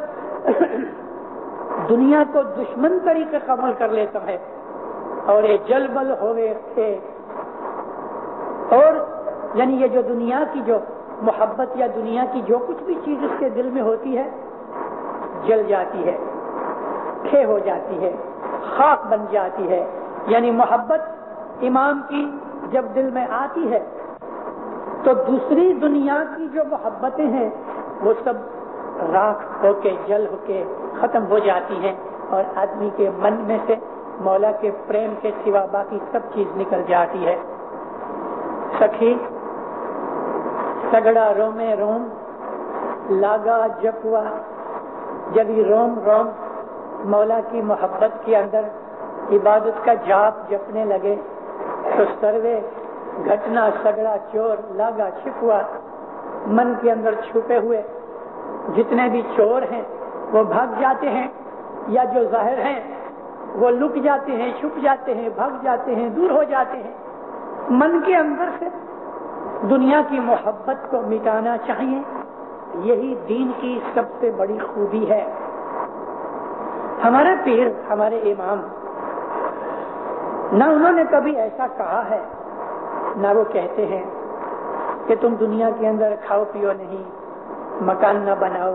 دنیا کو دشمن طریقے قبول کر لیتا ہے. اور یہ جلبل ہوئے تھے، اور یعنی یہ جو دنیا کی جو محبت یا دنیا کی جو کچھ بھی چیز اس کے دل میں ہوتی ہے جل جاتی ہے، کھے ہو جاتی ہے، خاک بن جاتی ہے. یعنی محبت امام کی جب دل میں آتی ہے تو دوسری دنیا کی جو محبتیں ہیں وہ سب راکھ ہو کے جل ہو کے ختم ہو جاتی ہیں اور آدمی کے من میں سے مولا کے پریم کے سوا باقی سب چیز نکل جاتی ہے. سخی سگڑا رومے روم لاگا جپوا، جب یہ روم روم مولا کی محبت کے اندر عبادت کا جاپ جپنے لگے تو سروے گھٹنا سگڑا چور لاگا چھپوا، من کے اندر چھپے ہوئے جتنے بھی چور ہیں وہ بھاگ جاتے ہیں، یا جو ظاہر ہیں وہ لک جاتے ہیں، چھپ جاتے ہیں، بھاگ جاتے ہیں، دور ہو جاتے ہیں. من کے اندر سے دنیا کی محبت کو مٹانا چاہیے. یہی دین کی سب سے بڑی خوبی ہے. ہمارے پیر، ہمارے امام، نہ انہوں نے کبھی ایسا کہا ہے نہ وہ کہتے ہیں کہ تم دنیا کے اندر کھاؤ پیو نہیں، مکان نہ بناؤ،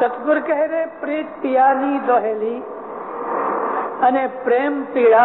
સતગુર કહે રે પ્રીત પિયાની દોહેલી અને પ્રેમ પીડા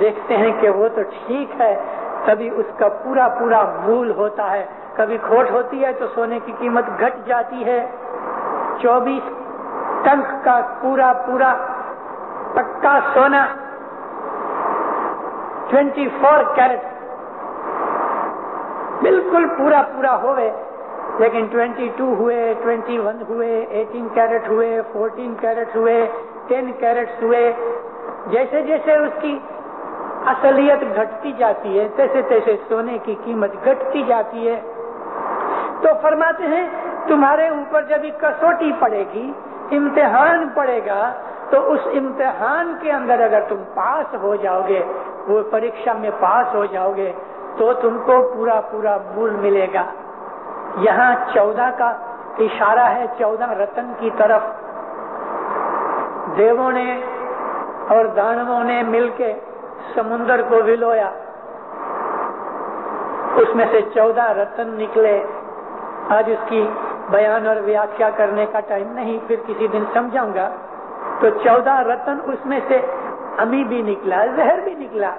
دیکھتے ہیں کہ وہ تو ٹھیک ہے، کبھی اس کا پورا پورا مول ہوتا ہے، کبھی کھوٹ ہوتی ہے تو سونے کی قیمت گھٹ جاتی ہے۔ 24 ٹنک کا پورا پورا پکا سونا 24 کیرٹ بالکل پورا پورا ہوئے، لیکن 22 ہوئے، 21 ہوئے، 18 کیرٹ ہوئے، 14 کیرٹ ہوئے، 10 کیرٹس ہوئے، جیسے جیسے اس کی اصلیت گھٹتی جاتی ہے تیسے تیسے سونے کی قیمت گھٹتی جاتی ہے۔ تو فرماتے ہیں تمہارے اوپر جب کسوٹی پڑے گی، امتحان پڑے گا، تو اس امتحان کے اندر اگر تم پاس ہو جاؤ گے، وہ پریکشا میں پاس ہو جاؤ گے، تو تم کو پورا پورا مول ملے گا۔ یہاں 14 کا اشارہ ہے 14 رتن کی طرف۔ دیووں نے اور دانووں نے مل کے سمندر کو ولویا، اس میں سے 14 رتن نکلے۔ آج اس کی بیان اور ویاخیا کرنے کا ٹائم نہیں، پھر کسی دن سمجھاؤں گا۔ تو 14 رتن، اس میں سے امی بھی نکلا، زہر بھی نکلا،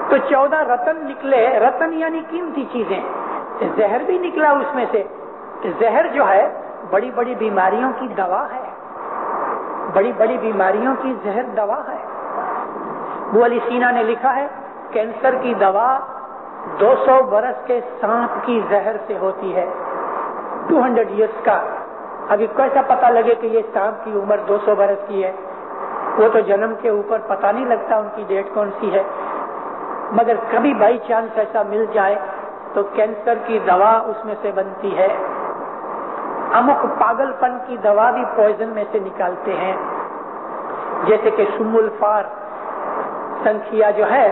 تو 14 رتن نکلے۔ رتن یعنی قیمتی چیزیں، زہر بھی نکلا اس میں سے۔ زہر جو ہے بڑی بڑی بیماریوں کی دوا ہے، بڑی بڑی بیماریوں کی زہر دوا ہے۔ ابو علی سینا نے لکھا ہے کینسر کی دوا 200 برس کے سانپ کی زہر سے ہوتی ہے، 200 ایئرس کا۔ ابھی کیسا پتا لگے کہ یہ سانپ کی عمر 200 برس کی ہے؟ وہ تو جنم کے اوپر پتا نہیں لگتا ان کی ڈیٹ کون سی ہے، مگر کبھی بائی چانس ایسا مل جائے تو کینسر کی دوا اس میں سے بنتی ہے۔ امک پاگل پن کی دوا بھی پوائزن میں سے نکالتے ہیں، جیسے کہ سم الفار، سنکھیا جو ہے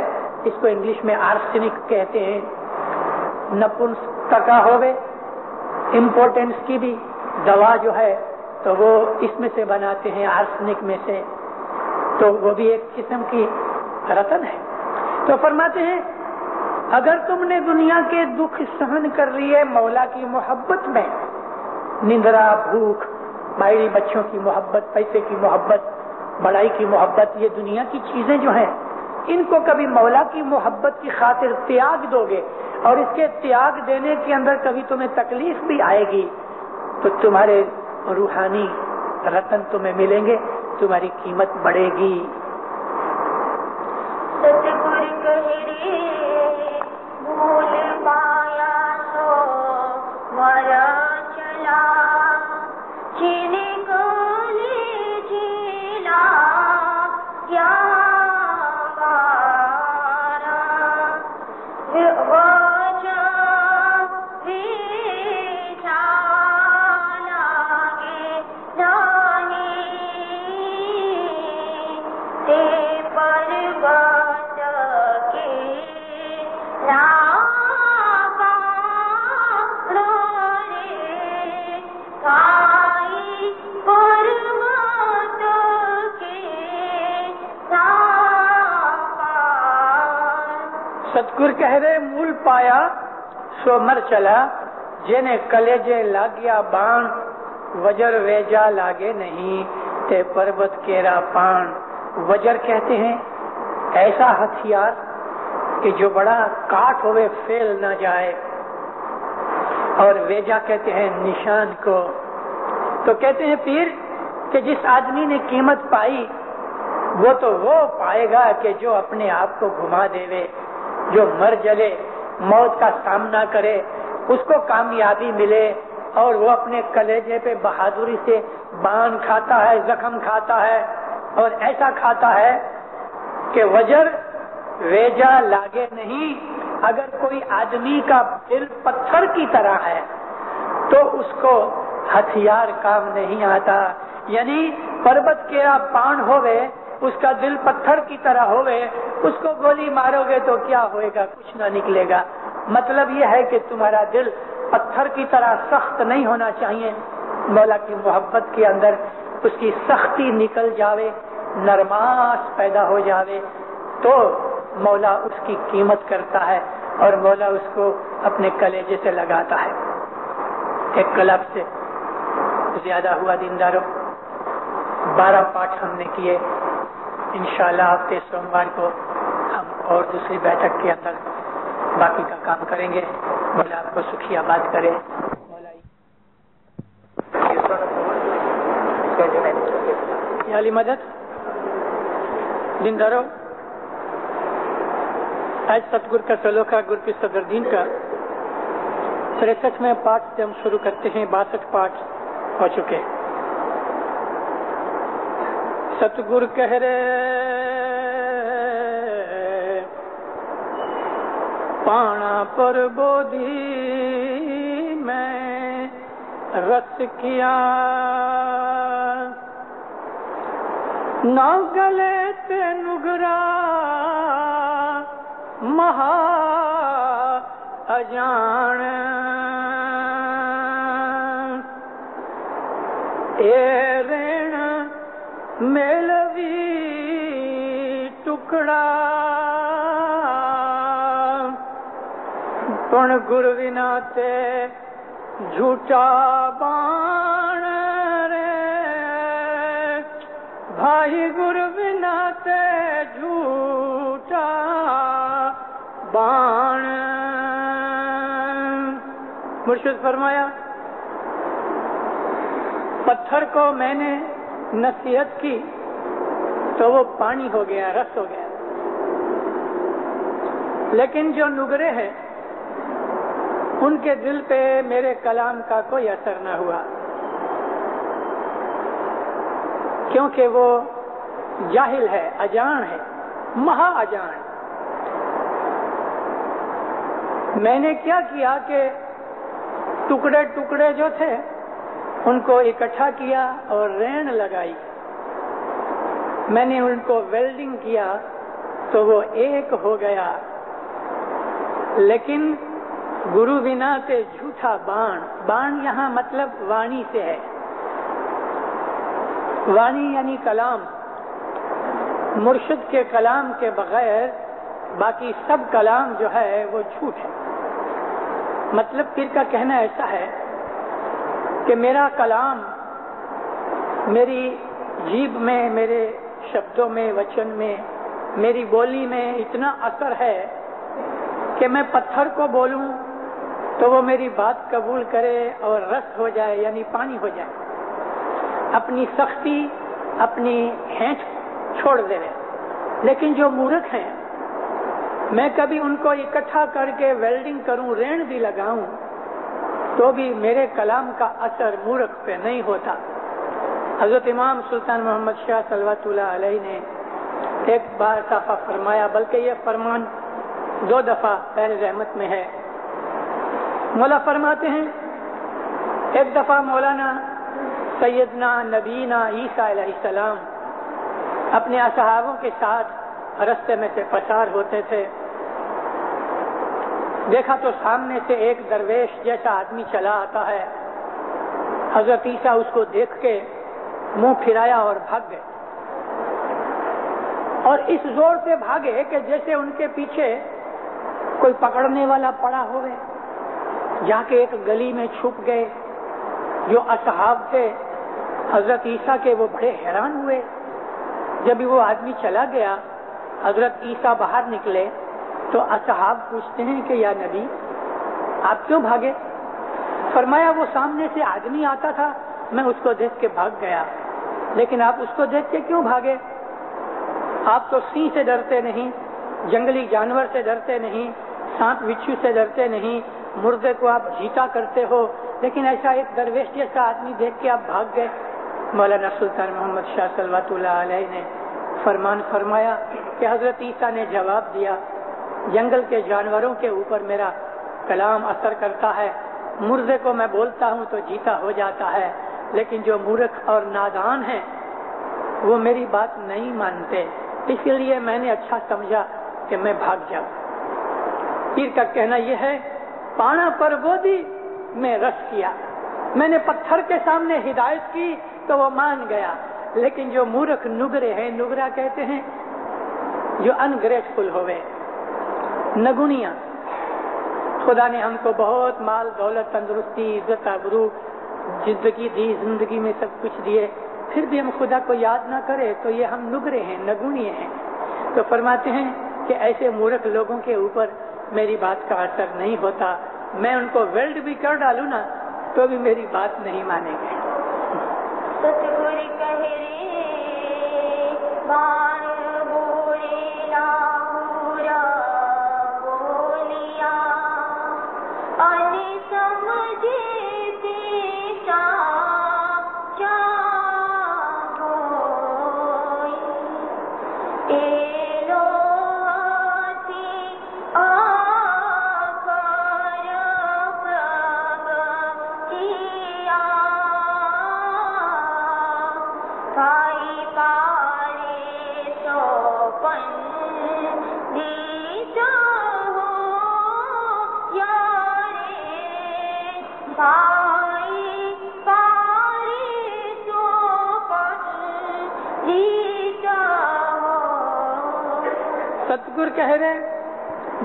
اس کو انگلش میں آرسینک کہتے ہیں۔ نپنسکتا ہوئے، امپورٹینس کی بھی دوا جو ہے تو وہ اس میں سے بناتے ہیں، آرسینک میں سے، تو وہ بھی ایک قسم کی رتن ہے۔ تو فرماتے ہیں اگر تم نے دنیا کے دکھ سہن کر لیے مولا کی محبت میں، نندرا، بھوک، بائری بچوں کی محبت، پیسے کی محبت، بڑائی کی محبت، یہ دنیا کی چیزیں جو ہیں ان کو کبھی مولا کی محبت کی خاطر تیاگ دو گے، اور اس کے تیاگ دینے کے اندر کبھی تمہیں تکلیف بھی آئے گی، تو تمہارے روحانی رتن تمہیں ملیں گے، تمہاری قیمت بڑھے گی۔ ستگور کہرے بھول پایا سو مرا چلا، چین گلے جیلا کیا بارا، وجہ ویچا لاگے جانی تے پربت کے ناپا رے کائی پربت کے ناپا۔ ستگور کہہ رہے مول پایا سو مر چلا، جنے کلیجے لاگیا بان، وجر ویجا لاگے نہیں تے پربت کیرا پان۔ وجر کہتے ہیں ایسا ہتھیار کہ جو بڑا کاٹ ہوئے فیل نہ جائے، اور ویجا کہتے ہیں نشان کو۔ تو کہتے ہیں پیر کہ جس آدمی نے قیمت پائی وہ تو وہ پائے گا کہ جو اپنے آپ کو گھما دے، جو مر جلے، موت کا سامنا کرے، اس کو کامیابی ملے، اور وہ اپنے کلیجے پہ بہادری سے بان کھاتا ہے، زخم کھاتا ہے، اور ایسا کھاتا ہے کہ وجر ویجا لاگے نہیں۔ اگر کوئی آدمی کا دل پتھر کی طرح ہے تو اس کو ہتھیار کام نہیں آتا، یعنی پربت کیرا پان ہوئے، اس کا دل پتھر کی طرح ہوئے، اس کو گولی مارو گے تو کیا ہوئے گا؟ کچھ نہ نکلے گا۔ مطلب یہ ہے کہ تمہارا دل پتھر کی طرح سخت نہیں ہونا چاہیے، مولا کی محبت کے اندر اس کی سختی نکل جاوے، نرماس پیدا ہو جاوے، تو مولا اس کی قیمت کرتا ہے، اور مولا اس کو اپنے کلیجے سے لگاتا ہے۔ ایک کلب سے زیادہ ہوا دینداروں، 12 پاٹ ہم نے کیے، انشاءاللہ ہفتے سوموار کو ہم اور دوسری بیٹھک کے اندر باقی کا کام کریں گے. مولا آپ کو سکھی آباد کرے. یا علی مدد دیندارو، آج ستگور کا سلوکا گرپی صدر دین کا 63 پارٹ سے ہم شروع کرتے ہیں. 62 پارٹ ہو چکے. ستگور کہہ رہے پانا پر بودھی میں رس کیا، نہ گلے تے نگرا مہا اجان، اے رین میلوی ٹکڑا، پن گر ونا تے جھوٹا بان رے، بھائی گر ونا تے جھوٹا بان. مرشد فرمایا پتھر کو میں نے نصیحت کی تو وہ پانی ہو گیا، رس ہو گیا، لیکن جو نگرے ہیں ان کے دل پہ میرے کلام کا کوئی اثر نہ ہوا، کیونکہ وہ جاہل ہے، اجان ہے، مہا اجان. میں نے کیا کیا کہ ٹکڑے ٹکڑے جو تھے ان کو اکٹھا کیا اور رین لگائی. میں نے ان کو ویلڈنگ کیا تو وہ ایک ہو گیا، لیکن گرو بنا تے جھوٹا بان. بان یہاں مطلب وانی سے ہے. وانی یعنی کلام. مرشد کے کلام کے بغیر باقی سب کلام جو ہے وہ جھوٹ ہے. مطلب پیر کا کہنا ایسا ہے کہ میرا کلام میری جیب میں، میرے شبدوں میں، وچن میں، میری بولی میں اتنا اثر ہے کہ میں پتھر کو بولوں تو وہ میری بات قبول کرے اور رس ہو جائے یعنی پانی ہو جائے، اپنی سختی، اپنی ہینٹ چھوڑ دے. لیکن جو مورخ ہیں میں کبھی ان کو اکٹھا کر کے ویلڈنگ کروں، رین بھی لگاؤں تو بھی میرے کلام کا اثر مورخ پہ نہیں ہوتا. حضرت امام سلطان محمد شاہ صلوات اللہ علیہ نے ایک بار صافہ فرمایا، بلکہ یہ فرمان 2 دفعہ پہلے رحمت میں ہے. مولا فرماتے ہیں ایک دفعہ مولانا سیدنا نبینا عیسیٰ علیہ السلام اپنے اصحابوں کے ساتھ رستے میں سے پسار ہوتے تھے. دیکھا تو سامنے سے ایک درویش جیسا آدمی چلا آتا ہے. حضرت عیسیٰ اس کو دیکھ کے منہ پھرایا اور بھاگ گئے، اور اس زور سے بھاگے کہ جیسے ان کے پیچھے کوئی پکڑنے والا پڑا ہوئے. جا کے ایک گلی میں چھپ گئے. جو اصحاب تھے حضرت عیسیٰ کے وہ بڑے حیران ہوئے. جب وہ آدمی چلا گیا حضرت عیسیٰ باہر نکلے تو اصحاب پوچھتے ہیں کہ یا نبی آپ کیوں بھاگے؟ فرمایا وہ سامنے سے آدمی آتا تھا، میں اس کو دیکھ کے بھاگ گیا. لیکن آپ اس کو دیکھ کے کیوں بھاگے؟ آپ تو سینہ سے ڈرتے نہیں، جنگلی جانور سے ڈرتے نہیں، سانپ بچھو سے ڈرتے نہیں، مردے کو آپ جیتا کرتے ہو، لیکن ایسا ایک درویش جیسا آدمی دیکھ کے آپ بھاگ گئے. مولانا سلطان محمد شاہ صلوات اللہ علیہ نے فرمان فرمایا کہ حضرت عیسیٰ نے جواب دیا، جنگل کے جانوروں کے اوپر میرا کلام اثر کرتا ہے، مردے کو میں بولتا ہوں تو جیتا ہو جاتا ہے، لیکن جو مورخ اور نادان ہیں وہ میری بات نہیں مانتے، اس لیے میں نے اچھا سمجھا کہ میں بھاگ جاؤں. پیر کا کہنا یہ ہے پانا پر بودھی میں رس کیا. میں نے پتھر کے سامنے ہدایت کی تو وہ مان گیا، لیکن جو مورخ نگرے ہیں، نگرا کہتے ہیں جو انگریٹفل ہوئے، نگنیاں. خدا نے ہم کو بہت مال دولت، تندرستی، عزت، آبرو، زندگی دی، زندگی میں سب کچھ دیے، پھر بھی ہم خدا کو یاد نہ کرے تو یہ ہم نگرے ہیں، نگنیے ہیں. تو فرماتے ہیں کہ ایسے مورخ لوگوں کے اوپر میری بات کا اثر نہیں ہوتا. میں ان کو ویلڈ بھی کر ڈالوں نا تو بھی میری بات نہیں مانیں گے. ستگور کہہ رے بان بولے لاہورا بولیا ان سمجھے دیشا چاہ ہوئی اے لوتی સતગુર કહે રે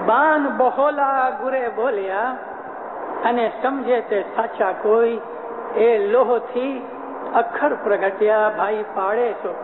બાન બહોલા ગુરે બોલ્યા અને સમજે તે સાચા કોઈ એ લોહથી અક્ષર પ્રગટ્યા ભાઈ પાડે તો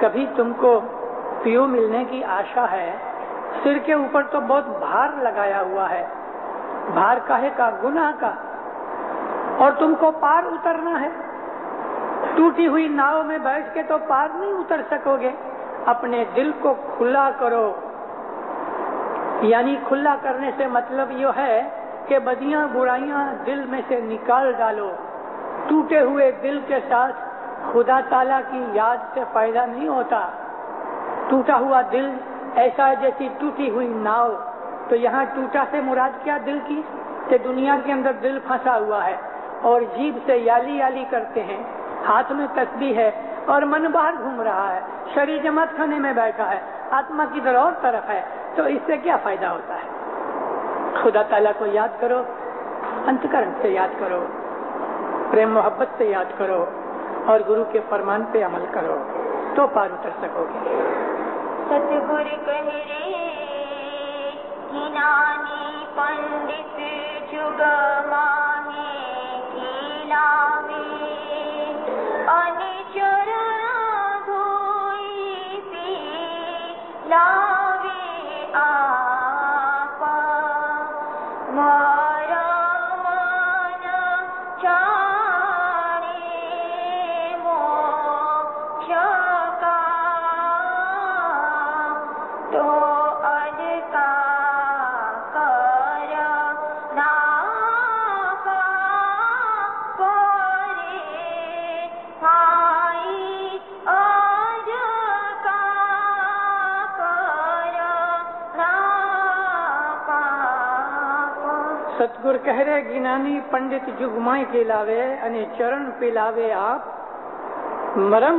کبھی تم کو پیو ملنے کی آشا ہے، سر کے اوپر تو بہت بھار لگایا ہوا ہے، بھار کاہے کا؟ گناہ کا، اور تم کو پار اترنا ہے، ٹوٹی ہوئی ناؤ میں بیٹھ کے تو پار نہیں اتر سکو گے۔ اپنے دل کو کھلا کرو، یعنی کھلا کرنے سے مطلب یہ ہے کہ بدیاں برائیاں دل میں سے نکال ڈالو۔ ٹوٹے ہوئے دل کے ساتھ خدا تعالیٰ کی یاد سے فائدہ نہیں ہوتا۔ ٹوٹا ہوا دل ایسا ہے جیسی ٹوٹی ہوئی ناؤ۔ تو یہاں ٹوٹا سے مراد کیا دل کی؟ کہ دنیا کے اندر دل پھنسا ہوا ہے اور جیب سے یالی یالی کرتے ہیں، ہاتھ میں تسبیح ہے اور من باہر گھوم رہا ہے، شریر جماعت خانے میں بیٹھا ہے، آتما کدھر اور طرف ہے، تو اس سے کیا فائدہ ہوتا ہے؟ خدا تعالیٰ کو یاد کرو، انتکرن سے یاد کرو، پریم محبت سے یاد کرو اور گرو کے فرمان پہ عمل کرو تو پار اتر سکو گے۔ ستگور کہہ رے گنانی پنڈت جگ ماہی کھیلاوے انچر دھوئی پی لاوے آپ مارا من چاڑے موکش کا تو اج کا کر نا پرے بھائی اج کا کر نا સતગુર કહે રે જ્ઞાની પંડિત જુગમાય ખેલાવે અને ચરણ પિલાવે આપ મરમ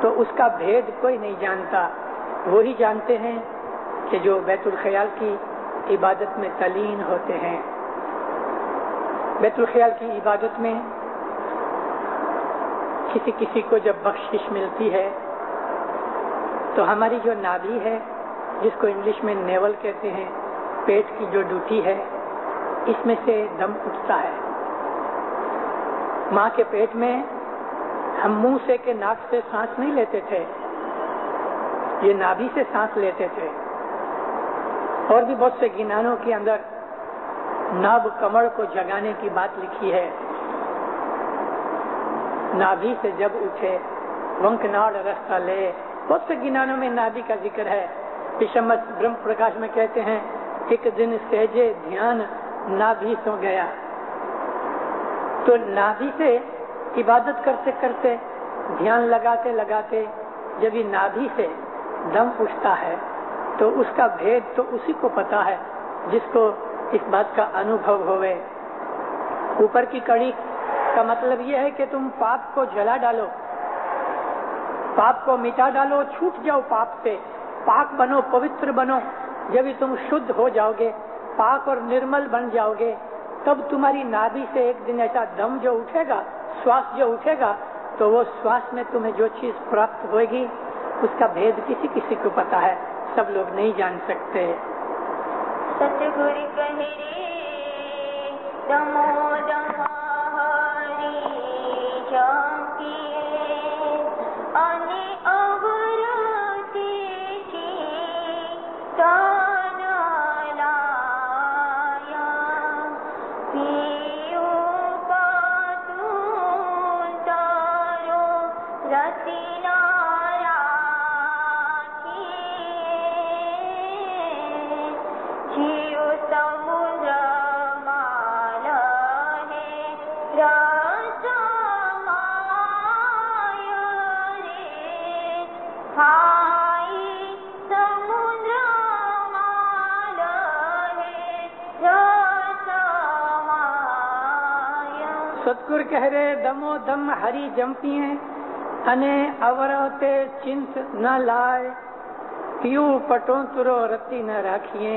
تو اس کا بھید کوئی نہیں جانتا. وہی جانتے ہیں کہ جو بیت الخیال کی عبادت میں تلین ہوتے ہیں. بیت الخیال کی عبادت میں کسی کسی کو جب بخشش ملتی ہے تو ہماری جو نابی ہے، جس کو انگلش میں نیول کہتے ہیں، پیٹ کی جو ڈوٹی ہے، اس میں سے دم اٹھتا ہے. ماں کے پیٹ میں ہم منہ سے کہ ناک سے سانس نہیں لیتے تھے، یہ نابی سے سانس لیتے تھے. اور بھی بہت سے گنانوں کے اندر ناب کمر کو جگانے کی بات لکھی ہے. نابی سے جب اٹھے ونک ناڑ رستہ لے، بہت سے گنانوں میں نابی کا ذکر ہے. پشمت برہم پرکاش میں کہتے ہیں ایک دن سہجے دھیان نابی سو گیا. تو نابی سے عبادت کرتے کرتے، دھیان لگاتے لگاتے جب یہ نابی سے دم اٹھتا ہے تو اس کا بھید تو اسی کو پتا ہے جس کو اس بات کا انوبھو ہوئے. اوپر کی کڑی کا مطلب یہ ہے کہ تم پاپ کو جلا ڈالو، پاپ کو مٹا ڈالو، چھوٹ جاؤ پاپ سے، پاک بنو، پوتر بنو. جب تم شدھ ہو جاؤ گے، پاک اور نرمل بن جاؤ گے، تب تمہاری نابی سے ایک دن ایسا دم جو اٹھے گا، سواس جو اٹھے گا، تو وہ سواس میں تمہیں جو چیز پراپت ہوئے گی اس کا بھید کسی کسی کو پتا ہے، سب لوگ نہیں جان سکتے. ستگور کہے دمو دمہاری جھانکیے آنے اورتی چی تانا لایا پیو پاتون تارو رتنا جیو سمندر مالا ہے راسا مایا رے بھائی سمندر مالا ہے راسا مایا. સદગુર કહે રે દમો દમ હરી જંપીએ અને અવરતે ચિંત ન લાય પીયું પટોતરો રતી ન રાખીએ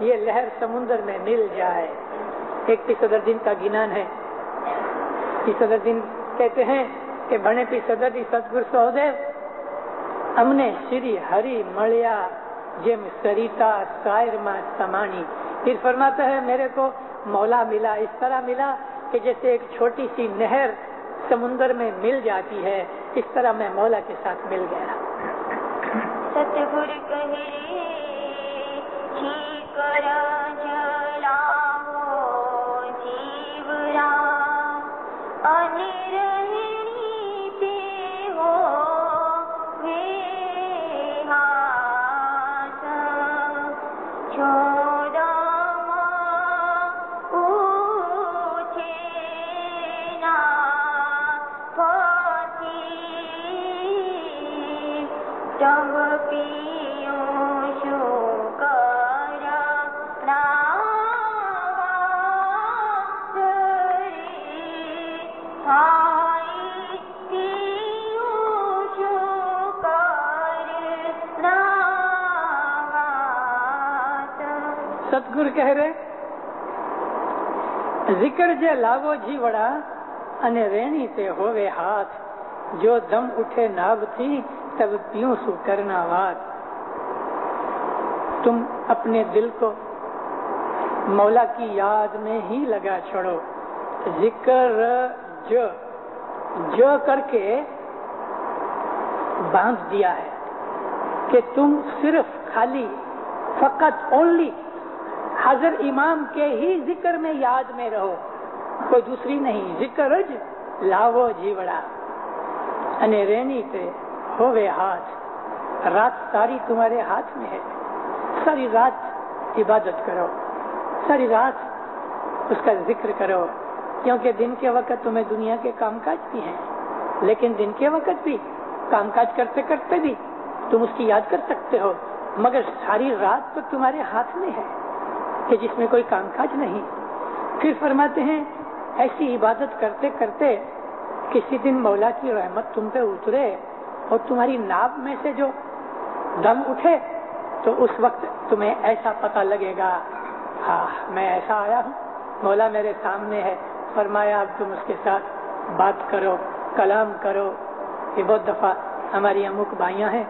یہ لہر سمندر میں مل جائے. ایک پی صدر دن کا گنان ہے. پی صدر دن کہتے ہیں کہ بنے پی صدر دی ستگور سہدیو ہم نے شری ہری ملیا جم سریتا سائر ماں سمانی. پھر فرماتا ہے میرے کو مولا ملا اس طرح ملا کہ جیسے ایک چھوٹی سی نہر سمندر میں مل جاتی ہے اس طرح میں مولا کے ساتھ مل گیا. ستگور کہے جی کرا جلا ہو جیورا انرہنی پہ ہو وے ہاتھ چھوڑا پوچھے نا پھانسی تب پیوں شکرا ستگور کہہ رہے ذکر جے لاگو جی وڑا انے رینی تے ہووے ہاتھ جو دم اٹھے ناب تھی تب پیوں سو کرنا وات. تم اپنے دل کو مولا کی یاد میں ہی لگا چھوڑو. ذکر جو کر کے باندھ دیا ہے کہ تم صرف خالی فقط اونلی حضر امام کے ہی ذکر میں یاد میں رہو, کوئی دوسری نہیں. ذکر لاو جیوڑا انے رینی تے ہووے ہاتھ. رات ساری تمہارے ہاتھ میں ہے. ساری رات عبادت کرو, ساری رات اس کا ذکر کرو, کیونکہ دن کے وقت تمہیں دنیا کے کام کاج بھی ہیں, لیکن دن کے وقت بھی کام کاج کرتے کرتے بھی تم اس کی یاد کر سکتے ہو, مگر ساری رات تو تمہارے ہاتھ میں ہے کہ جس میں کوئی کام کاج نہیں. پھر فرماتے ہیں ایسی عبادت کرتے کرتے کسی دن مولا کی رحمت تم پہ اترے اور تمہاری ناب میں سے جو دم اٹھے تو اس وقت تمہیں ایسا پتہ لگے گا ہاں میں ایسا آیا ہوں, مولا میرے سامنے ہے. فرمایا اب تم اس کے ساتھ بات کرو, کلام کرو. یہ بہت دفعہ ہماری امک بھائیاں ہیں